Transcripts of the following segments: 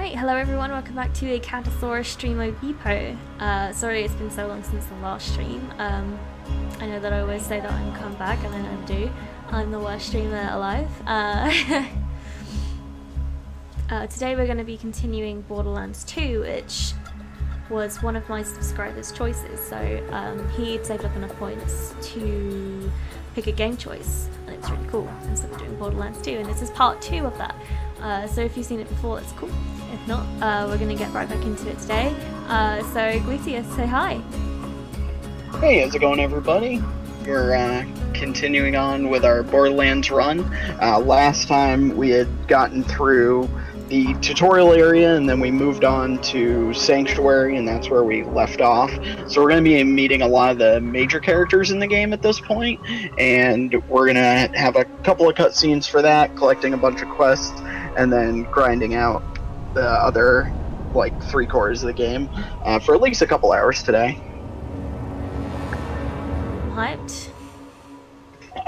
Alright, hello everyone, welcome back to a Catasaurus stream of Bepo. Sorry it's been so long since the last stream. I know that I always say that I'm come back and I never do. I'm the worst streamer alive. Today we're going to be continuing Borderlands 2, which was one of my subscribers' choices. So he had saved up enough points to pick a game choice, and it's really cool. And so we're doing Borderlands 2, and this is part 2 of that. So if you've seen it before, that's cool. If not, we're going to get right back into it today. So Guitius, say hi. Hey, how's it going, everybody? We're continuing on with our Borderlands run. Last time we had gotten through the tutorial area, and then we moved on to Sanctuary, and that's where we left off. So we're going to be meeting a lot of the major characters in the game at this point, and we're going to have a couple of cutscenes for that, collecting a bunch of quests, and then grinding out the other, like, 3/4 of the game for at least a couple hours today. Hyped?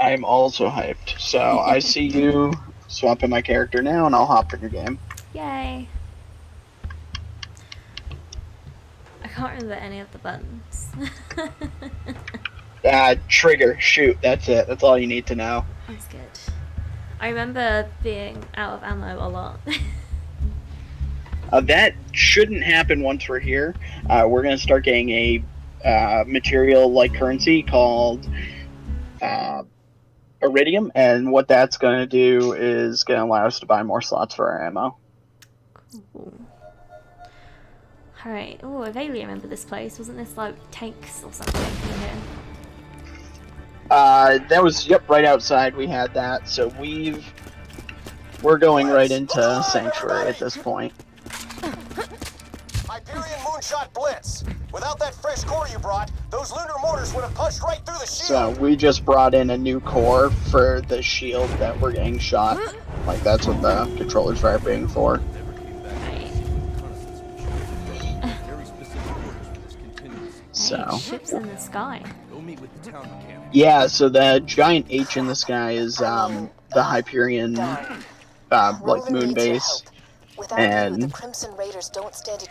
I'm also hyped. So I see you swapping my character now, and I'll hop in your game. Yay. I can't remember any of the buttons. Trigger, shoot, that's it. That's all you need to know. That's good. I remember being out of ammo a lot. That shouldn't happen once we're here. We're going to start getting a material-like currency called Iridium, and what that's going to do is going to allow us to buy more slots for our ammo. Cool. Alright, oh, I vaguely remember this place. Wasn't this like tanks or something in here? That was, yep, right outside we had that, so we're going right into Sanctuary at this point. Hyperion Moonshot Blitz. Without that fresh core you brought, those lunar mortars would have punched right through the shield. So we just brought in a new core for the shield that we're getting shot. Like, that's what the controller's vibrating for. So ships in the sky. Yeah, so the giant H in the sky is the Hyperion like moon base, and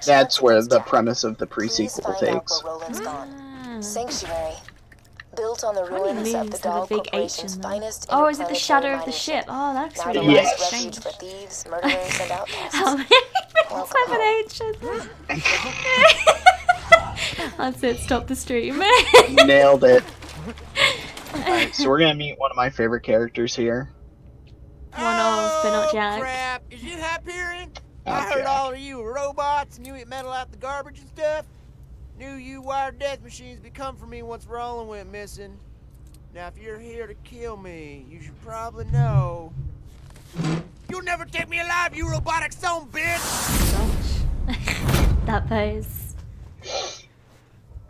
that's where the premise of the pre-sequel takes. Sanctuary, built on the ruins of the Dahl Corporation's finest. Oh, is it the shadow of the ship? Oh, that's really yes. strange. For thieves, murderers, and outcasts. How many H's? That's it, stop the stream. Nailed it. Alright, so we're gonna meet one of my favorite characters here. One of, but not Jack. Crap. Is you Hyperion? Not I heard Jack. all of you were robots and you eat metal out the garbage and stuff. Knew you wired death machines would come for me once Roland went missing. Now if you're here to kill me, you should probably know. You'll never take me alive, you robotic son bitch! Gosh. That pose.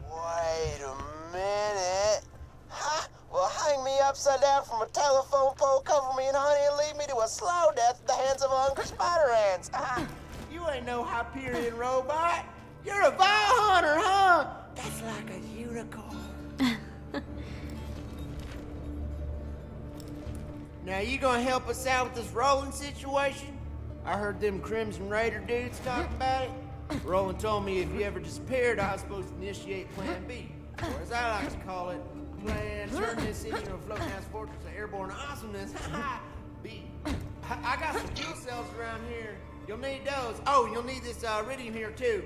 Wait a minute. Huh? Well, hang me upside down from a telephone pole, cover me in honey, and leave me to a slow death at the hands of hungry spider ants. You ain't no Hyperion robot. You're a vile hunter, huh? That's like a unicorn. Now, you gonna help us out with this Roland situation? I heard them Crimson Raider dudes talking about it. Roland told me if you ever disappeared, I was supposed to initiate Plan B. Or as I like to call it, Plan turn this city into a floating ass fortress of airborne awesomeness. B. I got some fuel cells around here. You'll need those. Oh, you'll need this Iridium here too.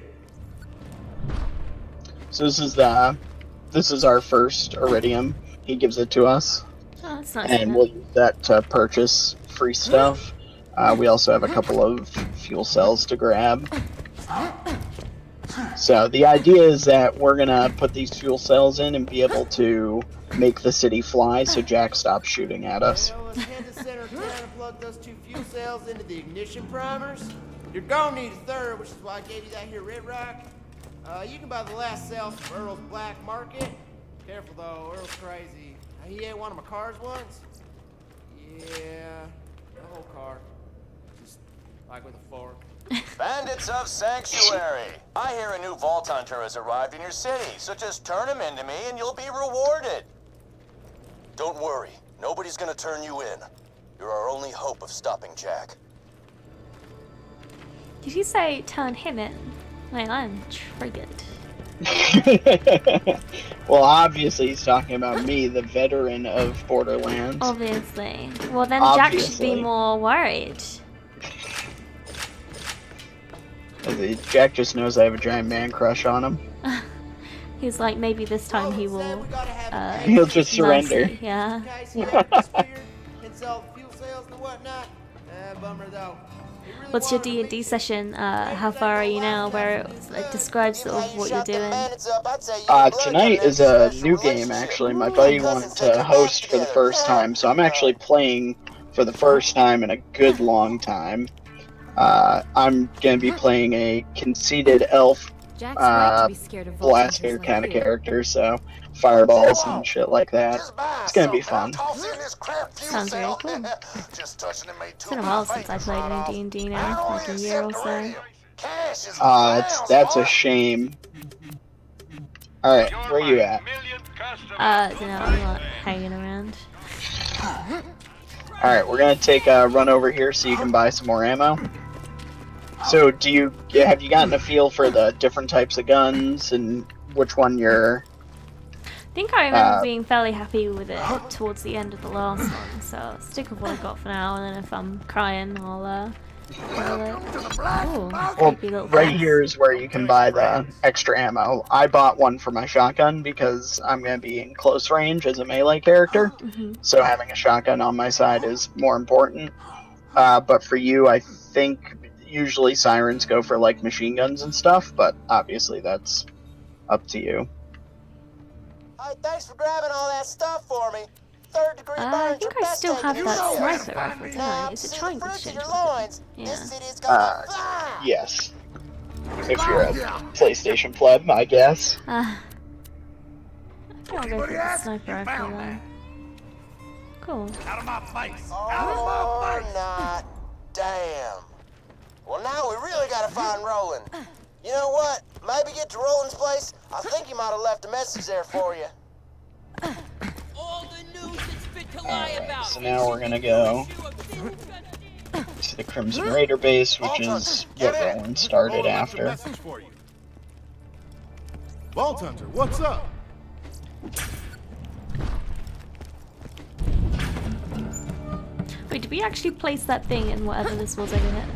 So this is our first Iridium. He gives it to us, Oh, that's nice. and we'll use that to purchase free stuff. We also have a couple of fuel cells to grab. So the idea is that we're gonna put these fuel cells in and be able to make the city fly so Jack stops shooting at us. Well, let's head to center of town and plug those 2 fuel cells into the ignition primers. You're gonna need a third, which is why I gave you that here red rock. You can buy the last cells from Earl's Black Market. Careful though, Earl's crazy. He ate one of my cars once. Yeah, the whole car. Just like with a fork. Bandits of Sanctuary. I hear a new Vault Hunter has arrived in your city, so just turn him into me and you'll be rewarded. Don't worry, nobody's gonna turn you in. You're our only hope of stopping Jack. Did you say turn him in? Wait, I'm triggered. Well, obviously he's talking about me, the veteran of Borderlands. Obviously. Well, then Jack should be Obviously. more worried. Jack just knows I have a giant man crush on him. He's like, maybe this time he will. He'll just surrender. Nicely, yeah. And sell fuel sales and whatnot. Bummer though. What's your D&D session? How far are you now? Where it describes sort of what you're doing? Tonight is a new game, actually. My buddy wanted to host for the first time, so I'm actually playing for the first time in a good long time. I'm going to be playing a conceited elf blaster kind of character, so fireballs and shit like that. It's going to be fun. Sounds very cool. It's been a while since I played any D&D now, like a year or so. That's a shame. Alright, where you at? You know, I'm not hanging around. Alright, we're gonna take a run over here so you can buy some more ammo. So, have you gotten a feel for the different types of guns and which one you're... I think I remember being fairly happy with it towards the end of the last one, so I'll stick with what I got for now, and then if I'm crying, I'll well, right here is where you can buy the extra ammo. I bought one for my shotgun because I'm going to be in close range as a melee character, so having a shotgun on my side is more important. But for you, I think usually sirens go for like machine guns and stuff, but obviously that's up to you. Hey, thanks for grabbing all that stuff for me. Third degree burns I think I still have that sniper rifle, don't I? Is it trying to change weapon? Yeah. Yes. If you're a PlayStation pleb, I guess. I think I'll go for the sniper rifle then. Cool. Out of my face! Or not. Damn. Well, now we really gotta find Roland. You know what? Maybe get to Roland's place. I think he might have left a message there for you. All the news that's fit to lie about. So now we're gonna go to the Crimson Raider base, which is what Roland started after. Vault Hunter, what's up? Wait, did we actually place that thing in whatever this was over here?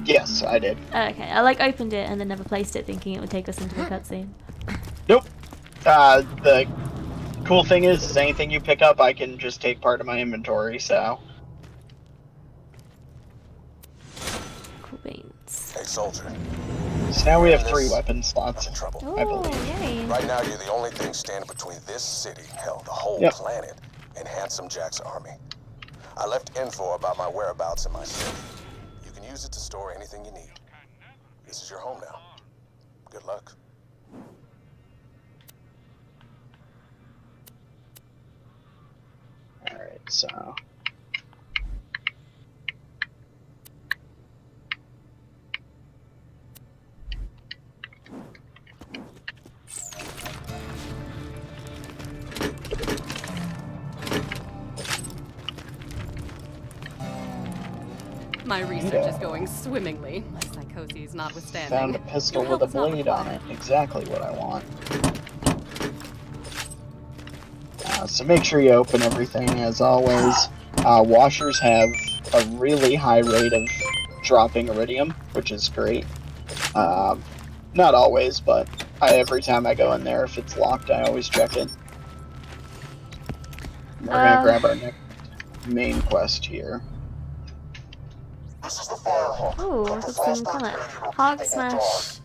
Yes, I did. Okay, I like opened it and then never placed it, thinking it would take us into the cutscene. Nope. The cool thing is anything you pick up, I can just take part of my inventory, so. Cool beans. Hey, soldier. So now we have 3 weapon slots, Oh, I believe. yay. Right now, you're the only thing standing between this city, hell, the whole planet, and Handsome Jack's army. I left info about my whereabouts in my city. You can use it to store anything you need. This is your home now. Good luck. Alright, so. My research is going swimmingly, my psychoses notwithstanding. Found a pistol with a blade on it. Exactly what I want. So make sure you open everything as always. Washers have a really high rate of dropping iridium, which is great. Not always, but every time I go in there, if it's locked, I always check it. We're gonna grab our next main quest here. Oh, what's some comment? Hog Smash.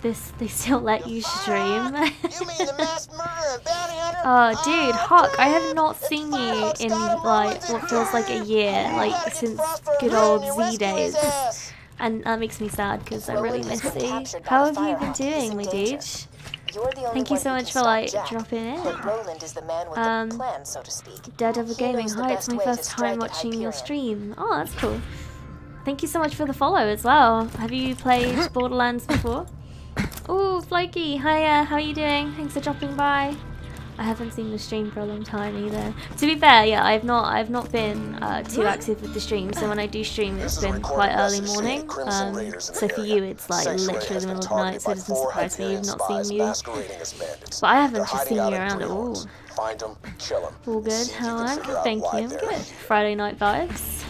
They still let you stream. You mean the mass murderer and bounty hunter? Oh, dude, Hawk, I have not seen you in like what feels like a year, like since good old Z days, and that makes me sad because I really miss you. How have you been doing, my dude? Thank you so much for like dropping in. Daredevil Gaming, hi, it's my first time watching your stream. Oh, that's cool. Thank you so much for the follow as well. Have you played Borderlands before? Oh, Floki, hiya, how are you doing? Thanks for dropping by. I haven't seen the stream for a long time either. To be fair, yeah, I've not been too active with the stream. So when I do stream, it's been quite early morning. So for you, it's like literally the middle of the night. So it doesn't surprise me you've not seen me. But I haven't just seen you around at all. All good. How are you? Thank you. I'm good. Friday night vibes.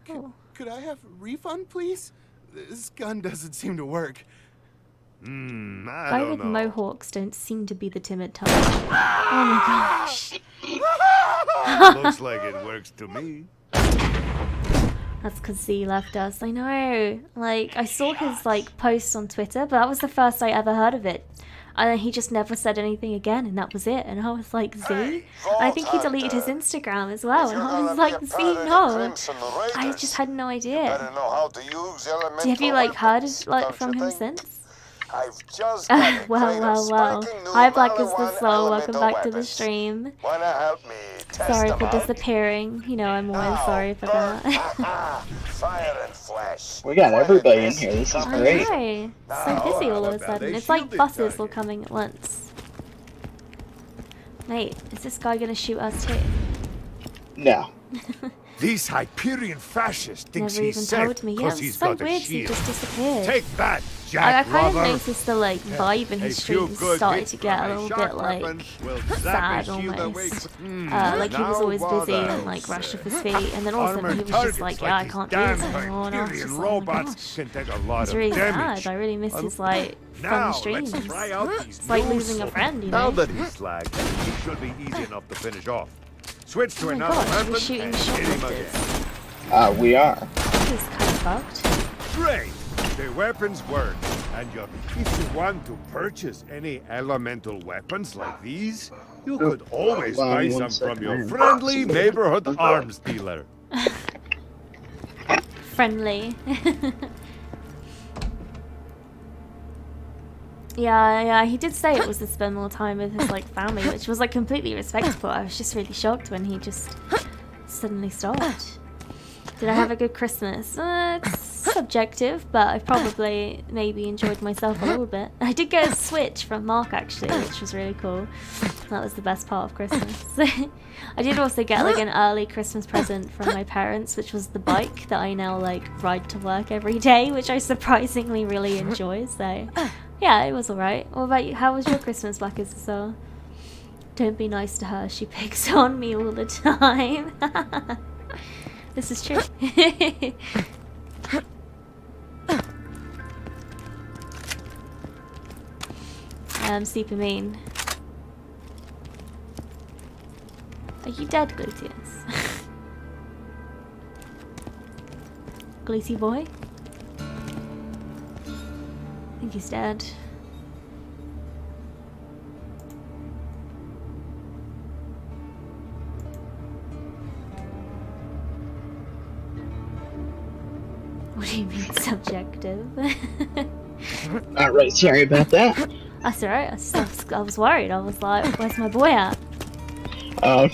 Oh. Could I have a refund, please? This gun doesn't seem to work. I Guy don't with know. mohawks don't seem to be the timid type. Oh my gosh. Looks like it works to me. That's because Z left us. I know. Like, I saw his, like, post on Twitter, but that was the first I ever heard of it. And then he just never said anything again, and that was it. And I was like, Z? I think he deleted his Instagram as well. And I was like, Z, no. I just had no idea. Have you, like, heard of, like, from him since? Well. Hi, Black is the Soul. Welcome back to the stream. Sorry for disappearing. You know, I'm always sorry for that. We got everybody in here. This is great. I know. So busy all of a sudden. It's like buses all coming at once. Mate, is this guy gonna shoot us too? No. These Hyperion fascists thinks Never he's even safe told me. Yeah, because it's he's so got a weird. He shield. just disappeared. Take that, I Jack kind of Lover. noticed the like vibe in his streams started to get a little bit like sad almost. Like he was always busy and like rushed off his feet, and then all of a sudden he was just like, yeah, I can't do this anymore. And I was just like, oh my gosh. It's really sad. I really miss his like fun streams. It's like losing a friend, you know? Now that he's slagged, he should be easy enough to finish off. Switch to Oh my another gosh, weapon we're shooting and hit him shoplifters. again. We are. He's kind of fucked. Great! The weapons work. And if you want to purchase any elemental weapons like these, you could always Hold on buy one some from your second. friendly neighborhood arms dealer. Friendly. Yeah, he did say it was to spend more time with his like family, which was like completely respectable. I was just really shocked when he just suddenly stopped. Did I have a good Christmas? It's subjective, but I probably maybe enjoyed myself a little bit. I did get a Switch from Mark actually, which was really cool. That was the best part of Christmas. I did also get like an early Christmas present from my parents, which was the bike that I now like ride to work every day, which I surprisingly really enjoy. So yeah, it was alright. What about you? How was your Christmas, Black as the Soul? Don't be nice to her. She picks on me all the time. This is true. Super mean. Are you dead, Gluteus? Glutey boy? I think he's dead. What do you mean subjective? Alright, sorry about that. That's alright. I was worried. I was like, where's my boy at? Oh,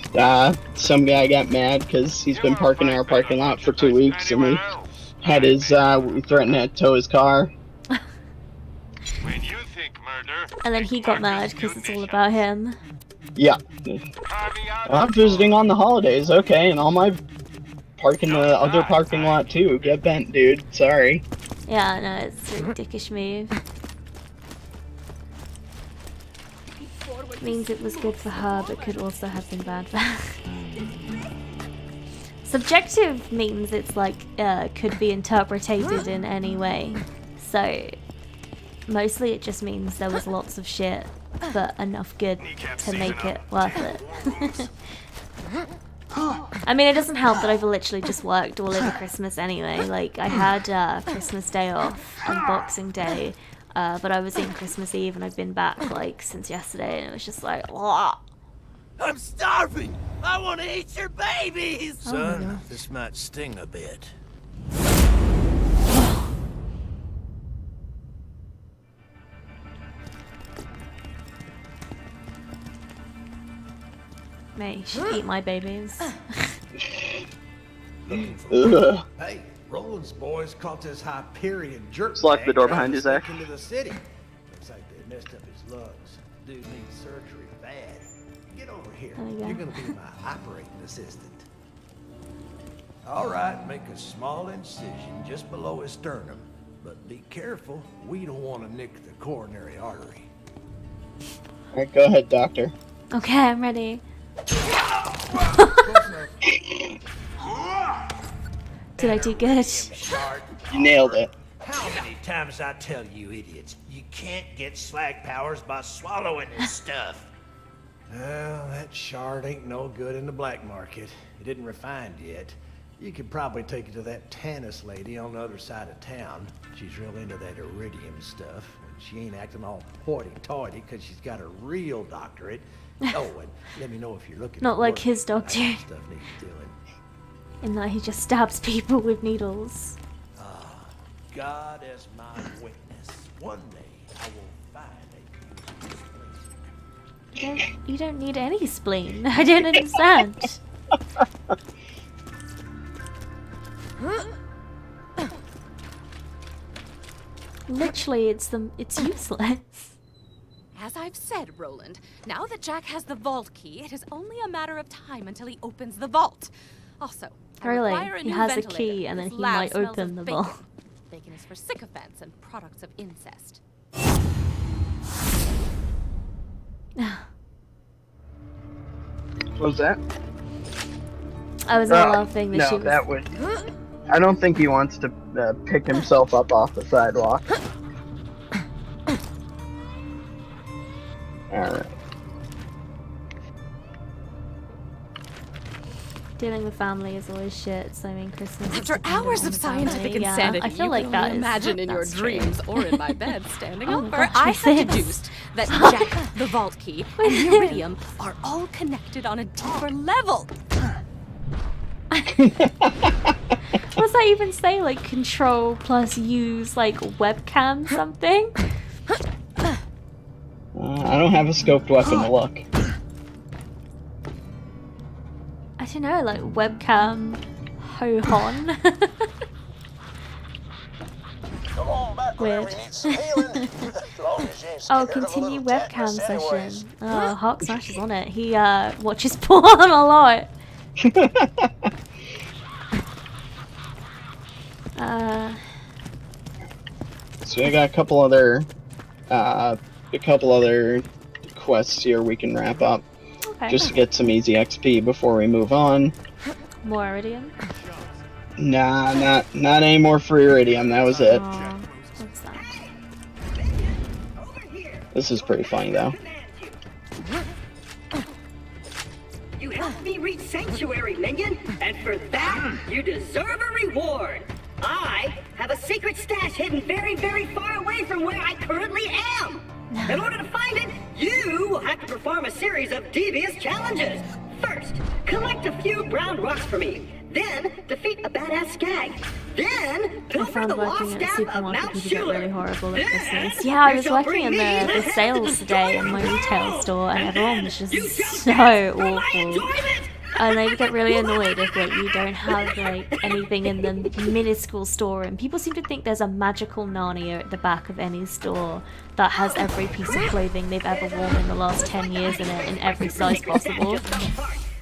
some guy got mad because he's been parking in our parking lot for 2 weeks, and we had his, we threatened to tow his car. And then he got mad because it's all about him. Yeah. Well, I'm visiting on the holidays, okay, and all my parking the other parking lot too. Get bent, dude. Sorry. Yeah, no, it's a dickish move. Means it was good for her, but could also have been bad for her. Subjective means it's like, could be interpreted in any way. So, mostly it just means there was lots of shit, but enough good to make it worth it. I mean, it doesn't help that I've literally just worked all over Christmas anyway. Like, I had Christmas Day off and Boxing Day, but I was in Christmas Eve and I've been back, like, since yesterday, and it was just like, "Wah." I'm starving! I want to eat your babies! Oh Son, this might sting a bit. May, you should eat my babies. Looking for Ugh. Hey, Roland's boys caught this Hyperion jerk. Just lock the door behind you, Zach. Into the city. Looks like they messed up his lungs. Dude needs surgery bad. Get over here. You're gonna be my operating assistant. All right, make a small incision just below his sternum, but be careful. We don't want to nick the coronary artery. All right, go ahead, doctor. Okay, I'm ready. Did I do good? You nailed it. How many times I tell you idiots, you can't get slag powers by swallowing this stuff? Well, that shard ain't no good in the black market. It isn't refined yet. You could probably take it to that Tannis lady on the other side of town. She's real into that iridium stuff. She ain't acting all hoity-toity because she's got a real doctorate. Oh, and let me know if you're looking. Not like his doctor. Stuff needs doing. In that he just stabs people with needles. God as my witness. One day I will find a spleen. You don't need any spleen. I don't understand. Literally, it's useless. As I've said, Roland, now that Jack has the vault key, it is only a matter of time until he opens the vault. Also, I require a He new has a ventilator. key and then This he lab might smells open of the bacon. vault. Bacon is for sycophants and products of incest. What was that? I was not laughing that no, she was... that would. I don't think he wants to pick himself up off the sidewalk. Alright. Dealing with family is always shit, so I mean Christmas is After dependent hours on of the scientific family. insanity, I feel you like can that only is... imagine in your that's true. dreams or in my bed standing Oh my over, gosh, I what's have this? deduced that Jack, the vault key, and the iridium are all connected on a deeper level. What's that even say? Like control plus use like webcam something? I don't have a scoped weapon to look. I don't know, like webcam ho-hon. Come on back whenever you need some healing. As long as you ain't Oh, scared of a continue little webcam tetanus anyways. session. Oh, Hawk Smash is on it. He watches porn a lot. So I got a couple other quests here we can wrap up, Okay. just to get some easy XP before we move on. More iridium. Nah, not any more for Iridium. That was it. Oh, what's that? This is pretty funny though. You helped me reach Sanctuary, minion, and for that, you deserve a reward. I have a secret stash hidden very, very far away from where I currently am. In order to find it, you will have to perform a series of devious challenges. First, collect a few brown rocks for me. Then, defeat a badass skag. Then, I pilfer found the lost working at a staff of supermarket Mount people get Schuler. really horrible at Then, Christmas. Yeah, I you was shall working bring in me the head sales to today in destroy my the retail world. store, and And everyone then was just you shall so dance for my awful. enjoyment. And they get really annoyed if like you don't have like anything in the minuscule store, and people seem to think there's a magical Narnia at the back of any store that has every piece of clothing they've ever worn in the last 10 years in it in every size possible.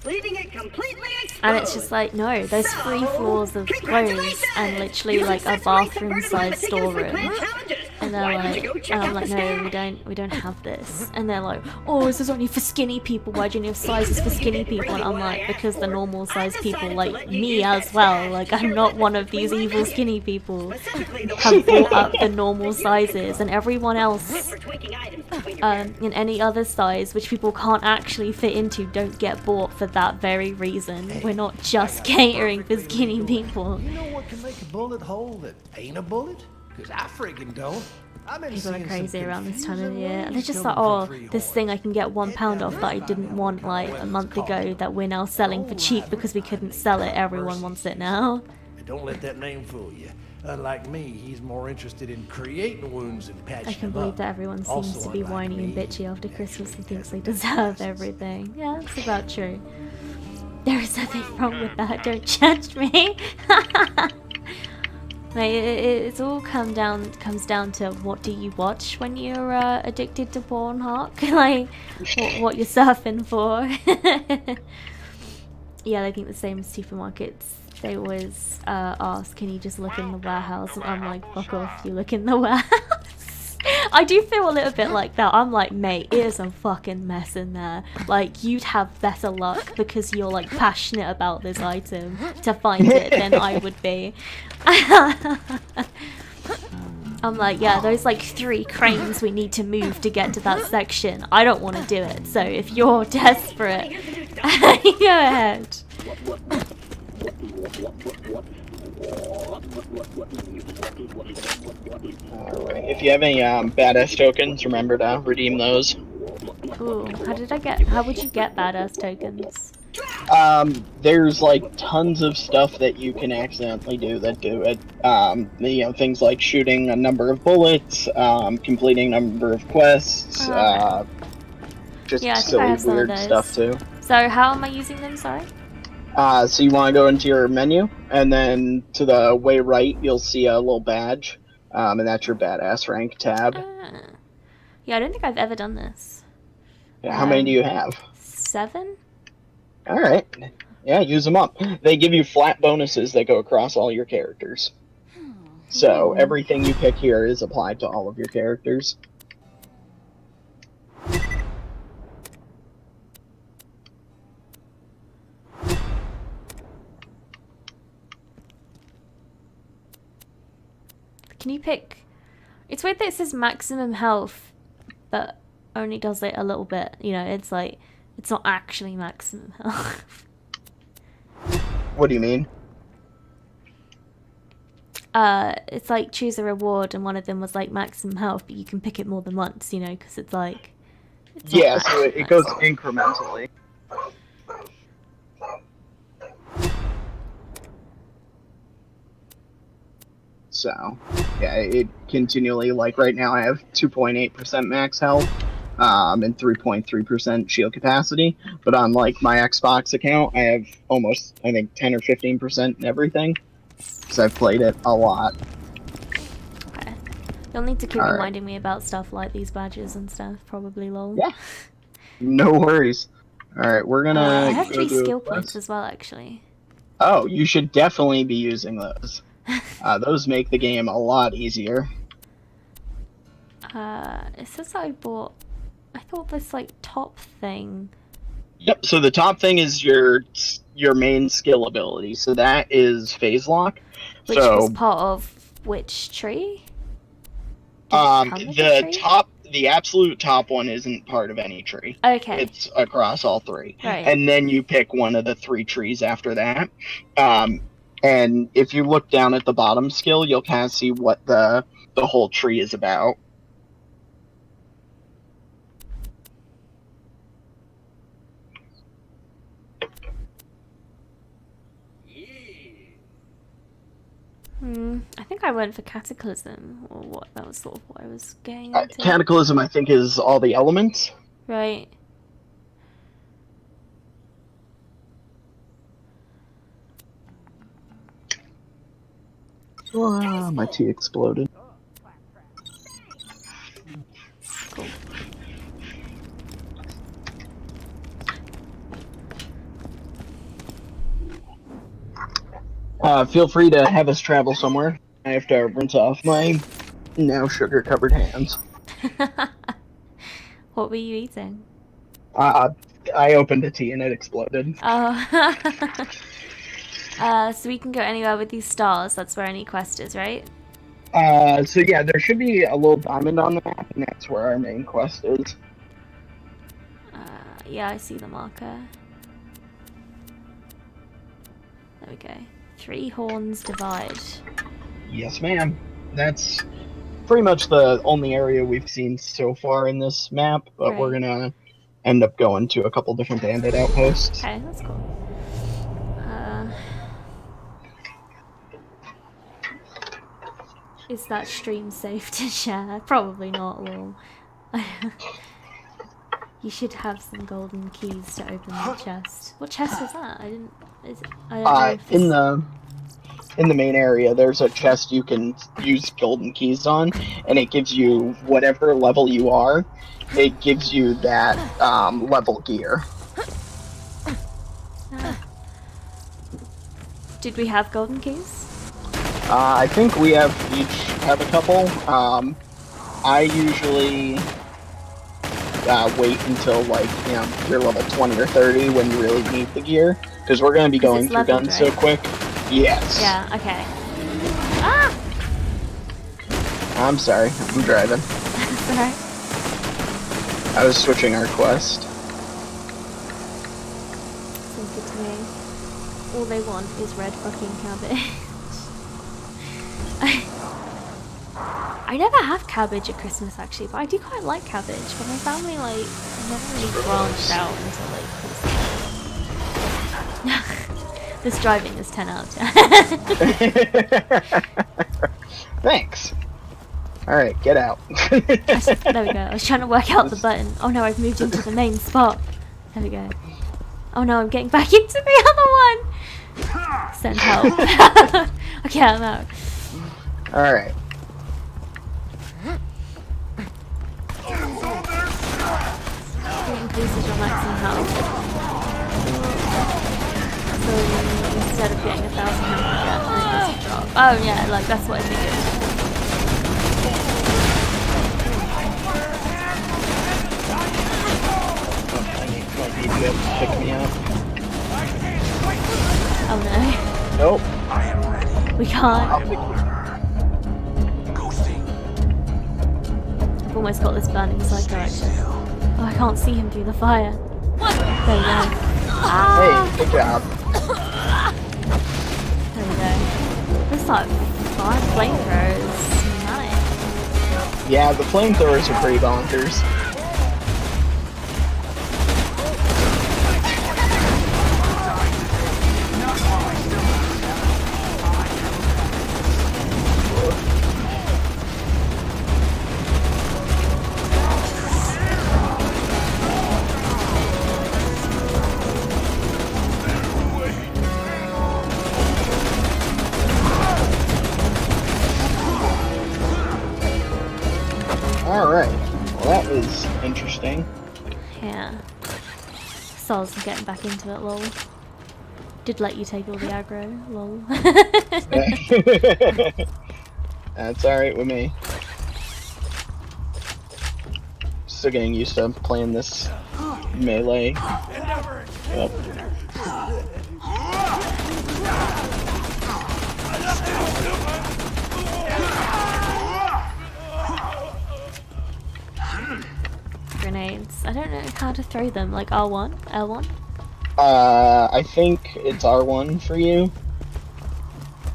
Leaving it completely exposed. And it's just like, no, there's 3 floors of clothes and literally like a bathroom-sized storeroom. And they're like, and I'm like, no, we don't have this. And they're like, oh, this is only for skinny people. Why do you have sizes for skinny people? And I'm like, because the normal sized people, like me as well, like I'm not one of these evil skinny people, have bought up the normal sizes, and everyone else in any other size, which people can't actually fit into, don't get bought for that very reason. We're not just catering for skinny people. You know what can make a bullet hole that ain't a bullet? Because I friggin' don't. People are crazy around this time of year. They're just like, oh, this thing I can get £1 off that I didn't want like a month ago that we're now selling for cheap because we couldn't sell it. Everyone wants it now. And don't let that name fool you. Unlike me, he's more interested in creating wounds and patching I can them believe up. that everyone seems Also, to be unlike whiny and me, bitchy after Christmas and thinks they deserve everything. Yeah, that's about true. There is nothing wrong with that, don't judge me. Mate, it's all comes down to what do you watch when you're addicted to porn, Hawk? Like, what you're surfing for. Yeah, I think the same as supermarkets. They always ask, can you just look in the warehouse? And I'm like, fuck off, you look in the warehouse. I do feel a little bit like that. I'm like, mate, it is a fucking mess in there. Like, you'd have better luck because you're like passionate about this item to find it than I would be. I'm like, yeah, those like 3 cranes we need to move to get to that section. I don't want to do it. So if you're desperate, go ahead. Alright, if you have any badass tokens, remember to redeem those. Ooh, how would you get badass tokens? There's like tons of stuff that you can accidentally do that do it. You know, things like shooting a number of bullets, completing a number of quests, just yeah, I think silly I have some weird of those. stuff too. So how am I using them, sorry? So you want to go into your menu, and then to the way right, you'll see a little badge, and that's your badass rank tab. Yeah, I don't think I've ever done this. Yeah, how many do you have? 7? Alright. Yeah, use them up. They give you flat bonuses that go across all your characters. So everything you pick here is applied to all of your characters. Can you pick... It's weird that it says maximum health, but only does it a little bit. You know, it's like, it's not actually maximum health. What do you mean? It's like choose a reward, and one of them was like maximum health, but you can pick it more than once, you know, because it's like... It's yeah, so it goes incrementally. So, yeah, it continually, like right now I have 2.8% max health, and 3.3% shield capacity, but on like my Xbox account, I have almost, I think, 10 or 15% in everything, because I've played it a lot. Okay. You'll need to keep reminding me about stuff like these badges and stuff, probably, lol. Yeah. No worries. Alright, we're gonna I have go 3 do a skill quest. points as well, actually. Oh, you should definitely be using those. Those make the game a lot easier. It says I bought... I thought this, like, top thing... Yep, so the top thing is your main skill ability. So that is Phase Lock. Which was part of which tree? The absolute top one isn't part of any tree. Okay. It's across all 3. Right. And then you pick one of the 3 trees after that. And if you look down at the bottom skill, you'll kind of see what the whole tree is about. I think I went for Cataclysm, or what, that was sort of what I was getting into. Cataclysm, I think, is all the elements. Right. Oh, my tea exploded. Cool. Feel free to have us travel somewhere. I have to rinse off my now sugar-covered hands. What were you eating? I opened a tea and it exploded. Oh. So we can go anywhere with these stars. That's where any quest is, right? So yeah, there should be a little diamond on the map, and that's where our main quest is. Yeah, I see the marker. There we go. 3 horns divide. Yes, ma'am. That's pretty much the only area we've seen so far in this map, but we're gonna end up going to a couple different bandit outposts. Okay, that's cool. Is that stream safe to share? Probably not, lol. You should have some golden keys to open the chest. What chest is that? I didn't... Is it, I don't know if in the... in the main area, there's a chest you can use golden keys on, and it gives you whatever level you are. It gives you that level gear. Did we have golden keys? I think we each have a couple. I usually wait until like you're level 20 or 30 when you really need the gear, because we're going to be going through leveled, guns right? so quick. Yes. Yeah. Okay. Ah! I'm sorry. I'm driving. Sorry. I was switching our quest. Seems good to me. All they want is red fucking cabbage. I never have cabbage at Christmas actually, but I do quite like cabbage. But my family like never really branched out until like Christmas. This driving is 10 out of 10. Thanks. Alright, get out. There we go. I was trying to work out the button. Oh no, I've moved into the main spot. There we go. Oh no, I'm getting back into the other one. Send help. Okay, I'm out. Alright. It increases your maximum health. So instead of getting 1,000 health again, it doesn't drop. Oh yeah, like that's what I figured. Might need to be able to pick me up. Oh no. Nope. We can't. I've almost got this burning psycho action. Oh, I can't see him through the fire. There we go. Ah! Hey, good job. There we go. There's like 5 flamethrowers. Nice. Yeah, the flamethrowers are pretty bonkers. Alright, well that was interesting. Yeah. Soz getting back into it, lol. Did let you take all the aggro, lol. That's alright with me. Still getting used to playing this melee. Yep. Grenades. I don't know how to throw them. Like R1? L1? I think it's R1 for you.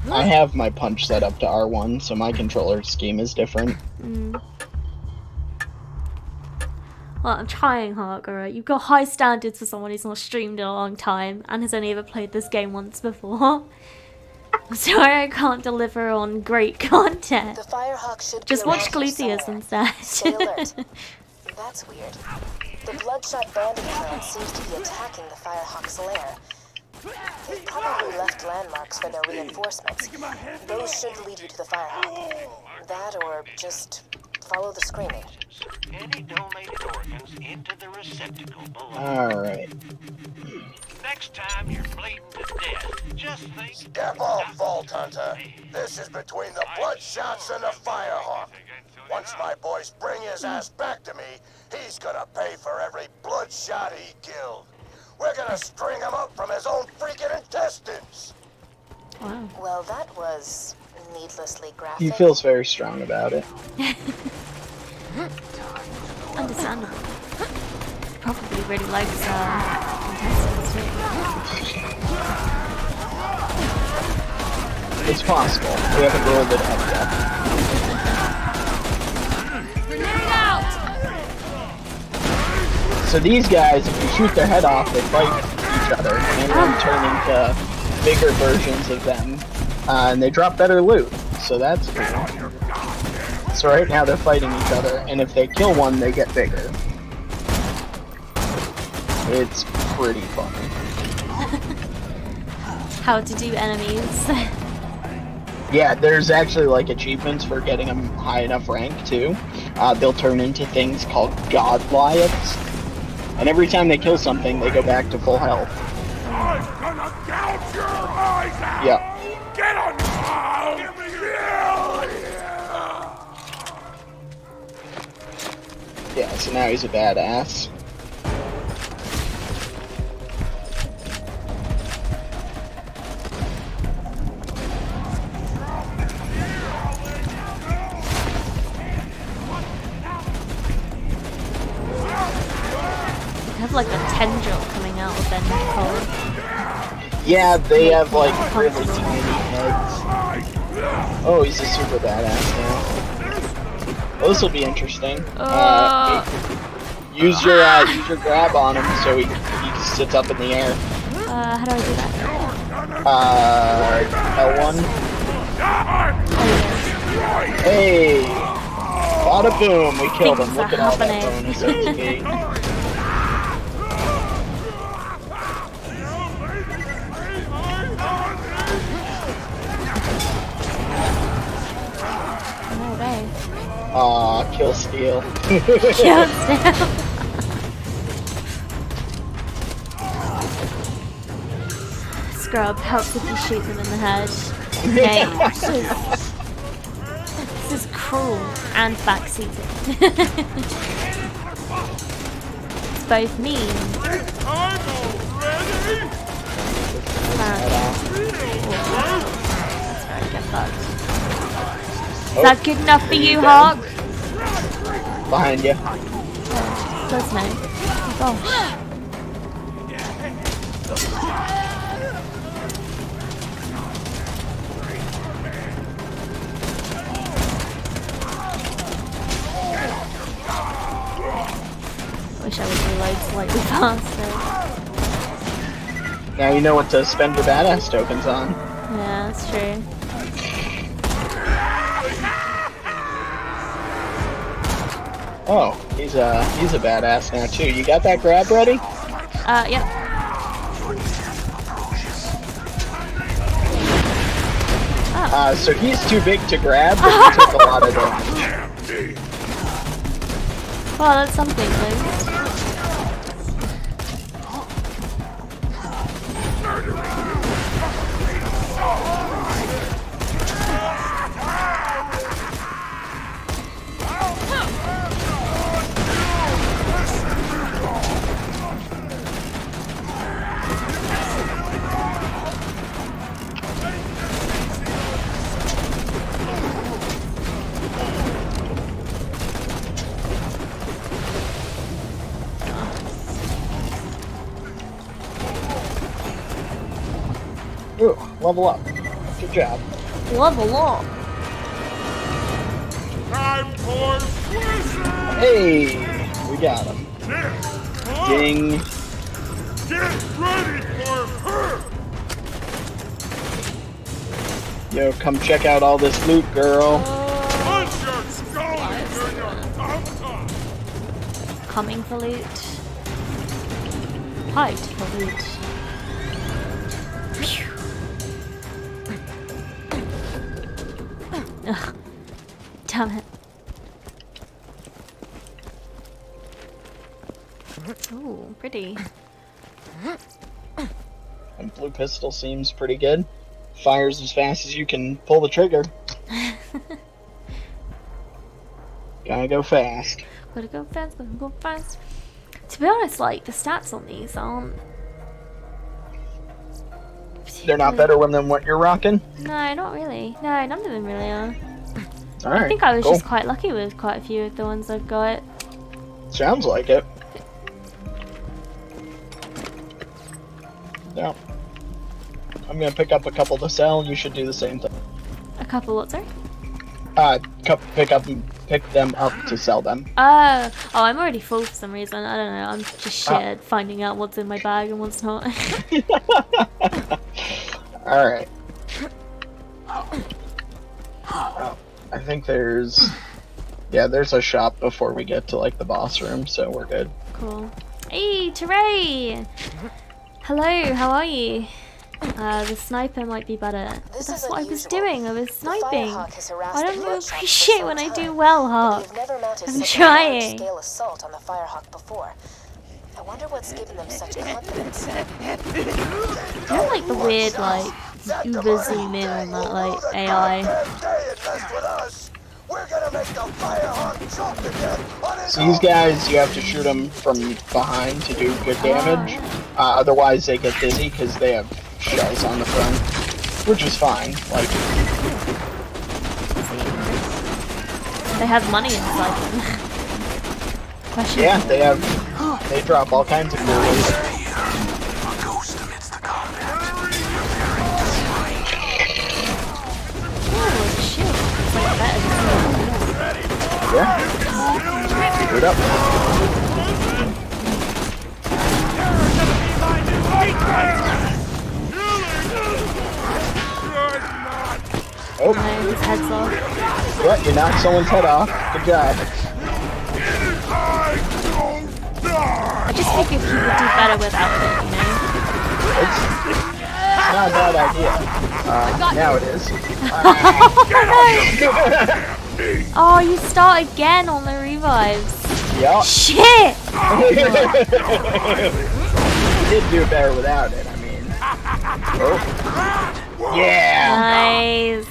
I have my punch set up to R1, so my controller scheme is different. Well, I'm trying hard, alright? You've got high standards for someone who's not streamed in a long time and has only ever played this game once before. I'm sorry I can't deliver on great content. The Firehawk should Just be watch around here Gluteus somewhere. instead. Stay alert. That's weird. The bloodshot bandit clan seems to be attacking the Firehawk's lair. They've probably left landmarks for their reinforcements. Those should lead you to the Firehawk. That or just follow the screaming. Any donated organs into the receptacle below. Alright. Next time you're bleeding to death, just think... Step off, Vault Hunter. This is between the Bloodshots and the Firehawk. Once my boys bring his ass back to me, he's gonna pay for every bloodshot he killed. We're gonna string him up from his own freaking intestines. Wow. Well, that was needlessly graphic. He feels very strong about it. Understandable. Probably really likes intestines too. It's possible. We haven't rolled it up yet. Grenade out! So these guys, if you shoot their head off, they fight each other and then turn into bigger versions of them. And they drop better loot, so that's cool. So right now they're fighting each other, and if they kill one, they get bigger. It's pretty funny. How to do enemies. Yeah, there's actually like achievements for getting them high enough rank too. They'll turn into things called godliots, and every time they kill something, they go back to full health. I'm gonna gouge your eyes out! Yeah. Get on now! Yeah, so now he's a badass. They have like a tendril coming out of their knuckle. Yeah, they have like really tiny heads. Oh, he's a super badass now. Well, this will be interesting. Use your grab on him so he sits up in the air. How do I do that? L1. Hey! Bada boom! We killed him. Look at all that bonus XP. Aw, kill steal. Kill steal. Scrub helps if you shoot them in the head. Okay, this is cruel and backseated. It's both mean. Is that good enough for you, Hawk? Behind you. Does no. Oh, gosh. Wish I would reload slightly faster. Now you know what to spend your badass tokens on. Yeah, that's true. Oh, he's a badass now too. You got that grab ready? Yep. So he's too big to grab, but he took a lot of damage. Well, that's something, Liz. Ooh, level up. Good job. Level up. Time for blizzard! Hey, we got him. Ding. Get ready for her! Yo, come check out all this loot, girl. Punch your skull into your tum-tum! Coming for loot. Hide for loot. Ugh. Damn it. Ooh, pretty. And blue pistol seems pretty good. Fires as fast as you can pull the trigger. Gotta go fast. Gotta go fast, gotta go fast. To be honest, like, the stats on these aren't... They're not better than what you're rocking? No, not really. No, none of them really are. Alright, I think I was cool. just quite lucky with quite a few of the ones I've got. Sounds like it. Yeah. I'm gonna pick up a couple to sell, and you should do the same thing. A couple what, sorry? Pick them up to sell them. Oh, I'm already full for some reason. I don't know. I'm just shit at finding out what's in my bag and what's not. Alright. Oh, I think there's a shop before we get to like the boss room, so we're good. Cool. Hey, Teray! Hello, how are you? The sniper might be better. This That's is what I was unusual. doing. I was The sniping. Firehawk has harassed I the don't Bloodshot for appreciate some when I time, do well, but Hawk. they've never mounted I'm such a trying. large-scale assault on the Firehawk before. I wonder what's given them such confidence. I don't like the weird, like, uber zoom in on that, like, AI. So these guys, you have to shoot them from behind to do good damage. Otherwise, they get dizzy because they have shells on the front, which is fine. Like, They have money inside them. Question. yeah, they have. They drop all kinds of cool ways. Oh, shit. It's like better than Yeah. Shoot up. Oh. no, his head's off. Yeah, you knocked someone's head off. Good job. I just figured he would do better without it, you know? It's not a bad idea. Now it is. Oh, you start again on the revives. Yup. Shit! You did do better without it, I mean. Oh. Yeah! Nice.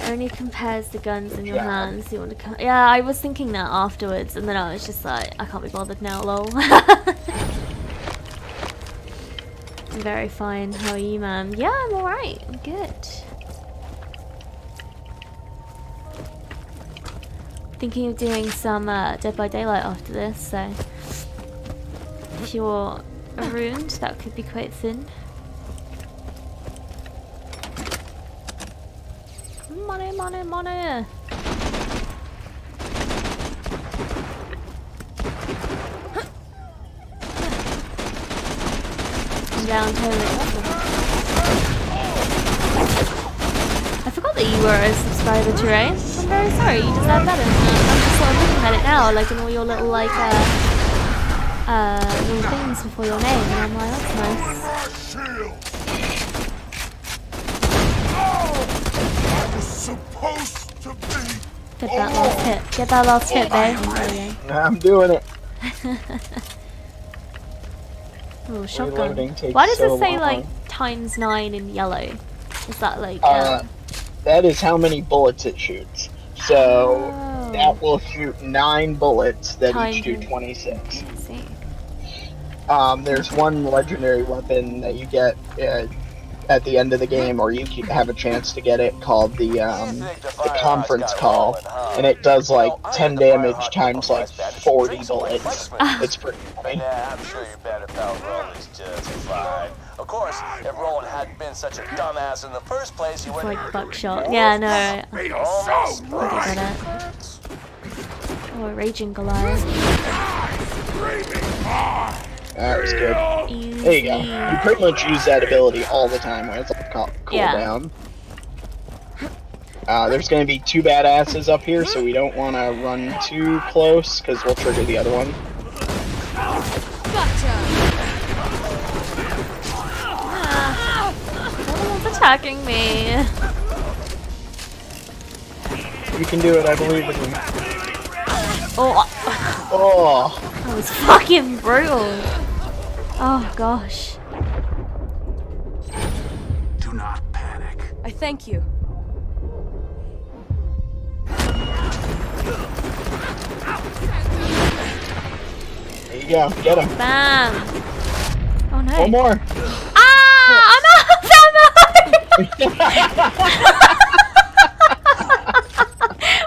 Only compares the guns in your hands. You want to yeah, I was thinking that afterwards, and then I was just like, I can't be bothered now, lol. I'm very fine. How are you, man? Yeah, I'm alright. I'm good. Thinking of doing some Dead by Daylight after this, so if you're ruined, that could be quite fun. Money, money, money! I'm down totally. I forgot that you were a subscriber to Ray. I'm very sorry, you deserve better than that. I'm just sort of looking at it now, like in all your little like little things before your name, and I'm like, that's nice. Get that last hit. Get that last hit, babe. There you go. I'm doing it. Oh, shotgun. Reloading takes Why does so it say long. like ×9 in yellow? Is that like that is how many bullets it shoots. So that will shoot 9 bullets that each do 26. I see. There's one legendary weapon that you get at the end of the game, or you have a chance to get it, called the conference call, and it does like 10 damage times like 40 bullets. It's pretty funny. Yeah, I'm sure your bad about Roland is just fine. Of course, if Roland hadn't been such a dumbass in the first place, he It's wouldn't. like buckshot. Yeah, no. I get it. Oh, a raging Goliath. That was good. Easy. There you go. You pretty much use that ability all the time when it's like cooldown. There's going to be 2 badasses up here, so we don't want to run too close, because we'll trigger the other one. Someone's attacking me. You can do it, I believe in you. Oh. Oh. That was fucking brutal. Oh gosh. Do not panic. I thank you. There you go, get him. Bam. Oh no. One more. Ah! I'm out!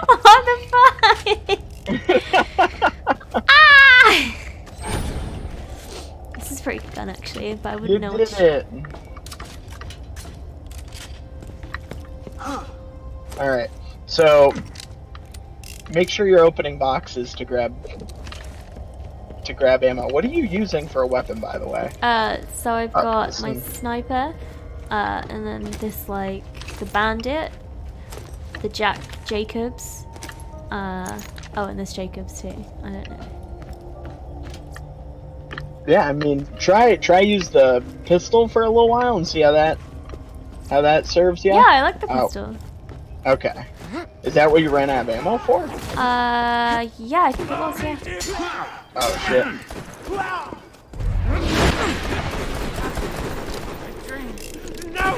What the fuck? Ah! This is pretty good gun actually, but I wouldn't know You which. did it. Alright, so make sure you're opening boxes to grab ammo. What are you using for a weapon, by the way? So I've got my sniper, and then this like the bandit, the Jacobs, oh, and this Jacobs too. I don't know. Yeah, I mean, try use the pistol for a little while and see how that serves you. Yeah, I like the pistol. Okay. Is that what you ran out of ammo for? Yeah, I think it was, yeah. Oh shit. No!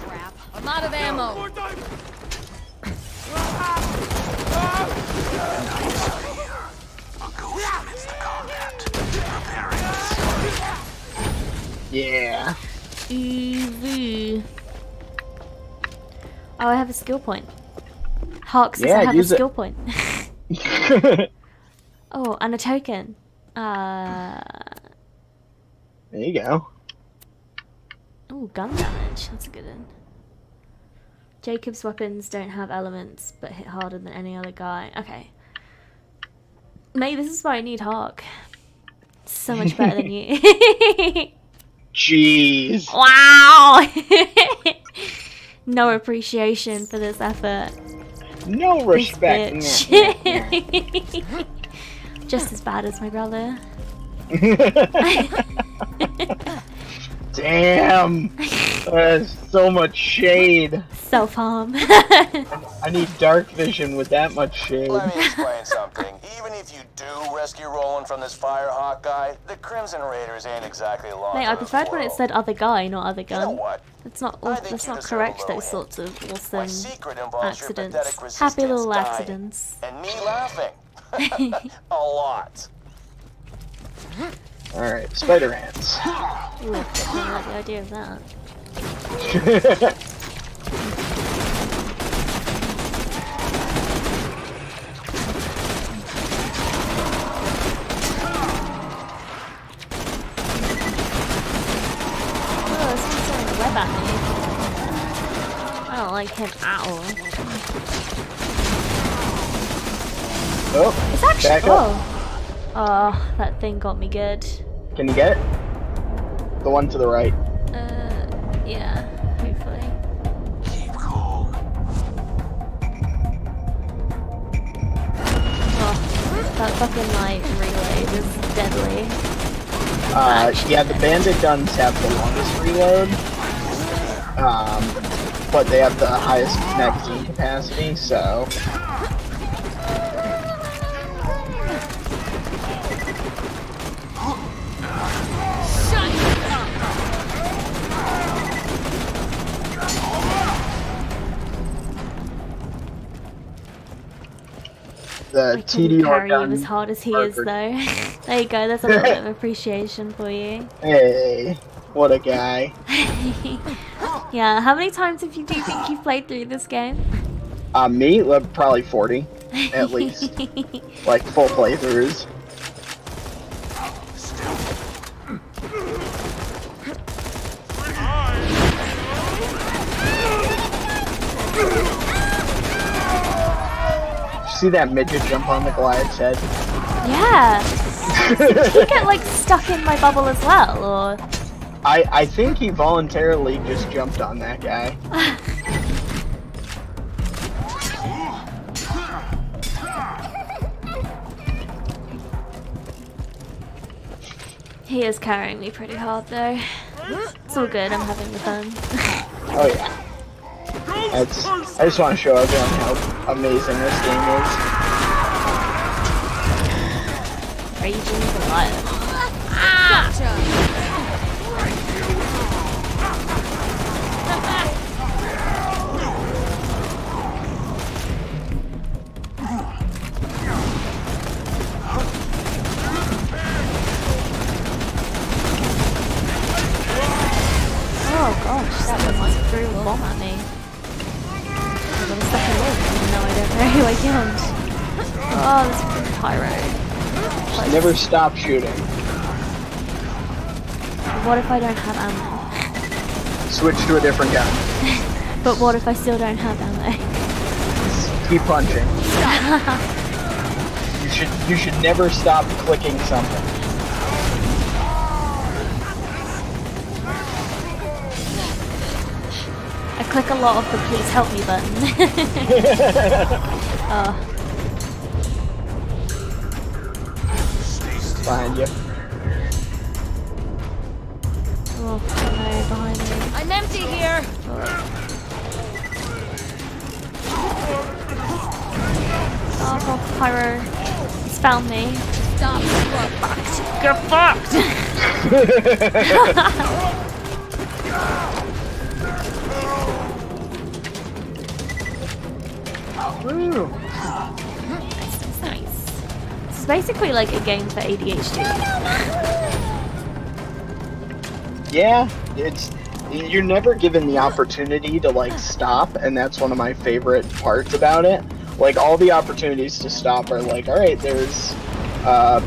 Crap. I'm out of ammo. Yeah. Easy. Oh, I have a skill point. Hawk says Yeah, I have a use it. skill point. Oh, and a token. There you go. Oh, gun damage. That's a good one. Jacob's weapons don't have elements, but hit harder than any other guy. Okay. Mate, this is why I need Hawk. So much better than you. Jeez. Wow! No appreciation for this effort. No respect. This bitch. Just as bad as my brother. Damn. That's so much shade. Self-harm. I need dark vision with that much shade. Let me explain something. Even if you do rescue Roland from this Firehawk guy, the Crimson Raiders ain't exactly long. Mate, I preferred when it said other guy, not other gun. You know what? That's not I think that's you not deserve correct. a Those low sorts of My awesome secret involves your accidents. pathetic Happy little resistance dying. accidents. And me laughing. A lot. Alright, spider ants. Ooh, I don't like the idea of that. Oh, this one's throwing a web at me. I don't like him at all. Oh, It's actually back up. Oh, that thing got me good. Can you get it? The one to the right. Yeah, hopefully. Keep cool. Oh, that fucking like reload is deadly. Yeah, the bandit guns have the longest reload. But they have the highest magazine capacity, so. The I couldn't TDR carry gun. him as hard as he are is, though. great. There you go. There's a little bit of appreciation for you. Hey, what a guy. Yeah. How many times do you think you've played through this game? Me, probably 40, at least. Like full playthroughs. See that midget jump on the Goliath's head? Yeah. Did he get like stuck in my bubble as well, or? I think he voluntarily just jumped on that guy. He is carrying me pretty hard though. It's all good. I'm having the fun. Oh yeah. I just want to show everyone how amazing this game is. Raging Goliath. Oh gosh, that one like threw a bomb at me. I got a second win, even though I don't know who I killed. Oh, this fucking pyro. Close. Never stop shooting. What if I don't have ammo? Switch to a different gun. But what if I still don't have ammo? Keep punching. You should never stop clicking something. I click a lot of the please help me button. Oh. Behind you. Oh, no, behind me. I'm empty here. Oh, God, Pyro. He's found me. Stop. Get fucked! Woo. Nice. This is basically like a game for ADHD. Yeah, you're never given the opportunity to like stop, and that's one of my favorite parts about it. Like all the opportunities to stop are like, all right, there's a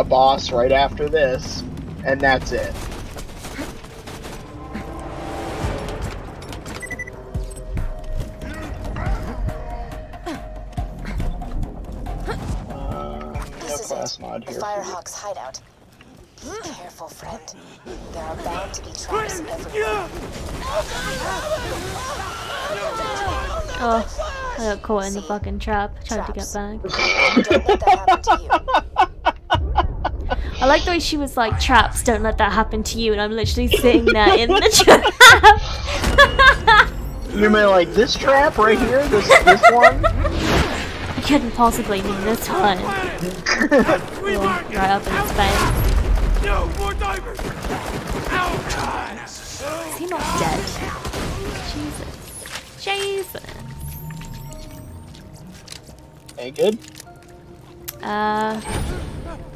boss right after this, and that's it. This is it. The Firehawk's hideout. Be careful, friend. There are bound to be traps everywhere. Oh, I got caught in the fucking trap. Tried to get back. Don't let that happen to you. I like the way she was like, traps, don't let that happen to you, and I'm literally sitting there in the trap. You mean like this trap right here? This one? I couldn't possibly mean this one. Right up in his face. No more divers! Is he not dead? Jesus. Hey, good?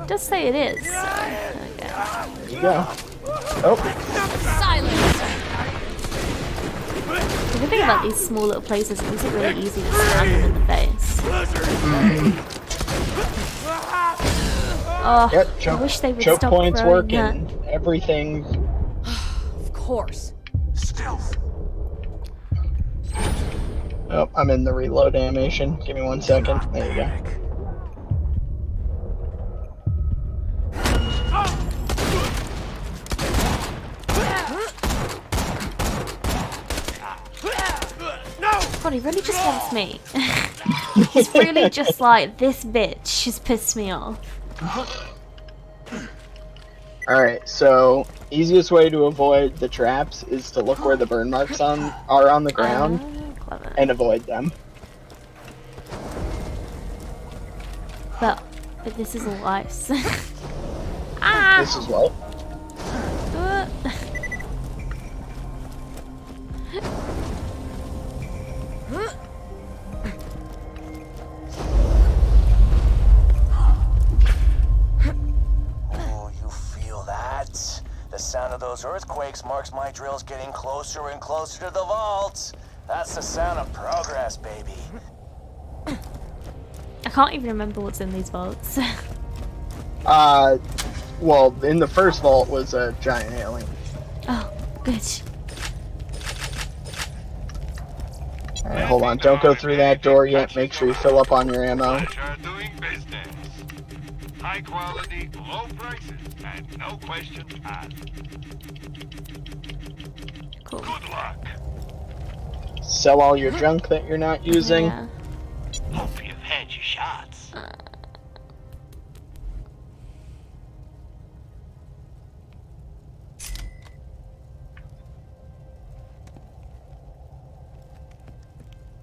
Does say it is, so, okay. There you go. Oh. Silence. The good thing about these small little places is it really easy to slam them in the face. Oh, Yep, I wish they would choke stop points throwing working. that. Everything. Of course. Stealth. Oh, I'm in the reload animation. Give me 1 second. There you go. God, he really just wants me. He's really just like, this bitch has pissed me off. Alright, so easiest way to avoid the traps is to look where the burn marks are on the ground Clever. and avoid them. But this is all ice. Ah! This is what? Oh, you feel that? The sound of those earthquakes marks my drills getting closer and closer to the vault. That's the sound of progress, baby. I can't even remember what's in these vaults. Well, in the first vault was a giant alien. Oh, good. Alright, hold on. Don't go through that door yet. Make sure you fill up on your ammo. Pleasure doing business. High quality, low prices, and no questions asked. Cool. Good luck. Sell all your junk that you're not using. Yeah. Hope you've had your shots.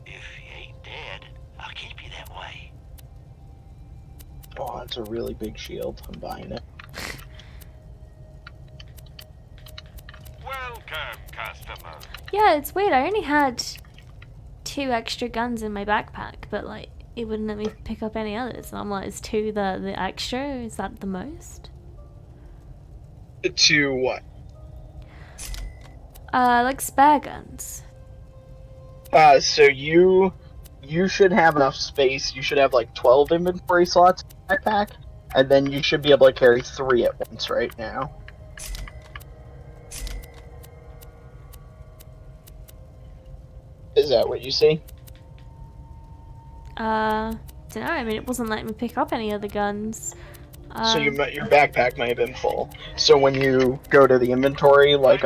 If you ain't dead, I'll keep you that way. Oh, it's a really big shield. I'm buying it. Welcome, customer. Yeah, it's weird. I only had 2 extra guns in my backpack, but like it wouldn't let me pick up any others. And I'm like, is 2 the extra? Is that the most? To what? Like spare guns. So you should have enough space. You should have like 12 inventory slots in your backpack, and then you should be able to carry 3 at once right now. Is that what you see? Don't know. I mean, it wasn't letting me pick up any other guns. So your backpack may have been full. So when you go to the inventory, like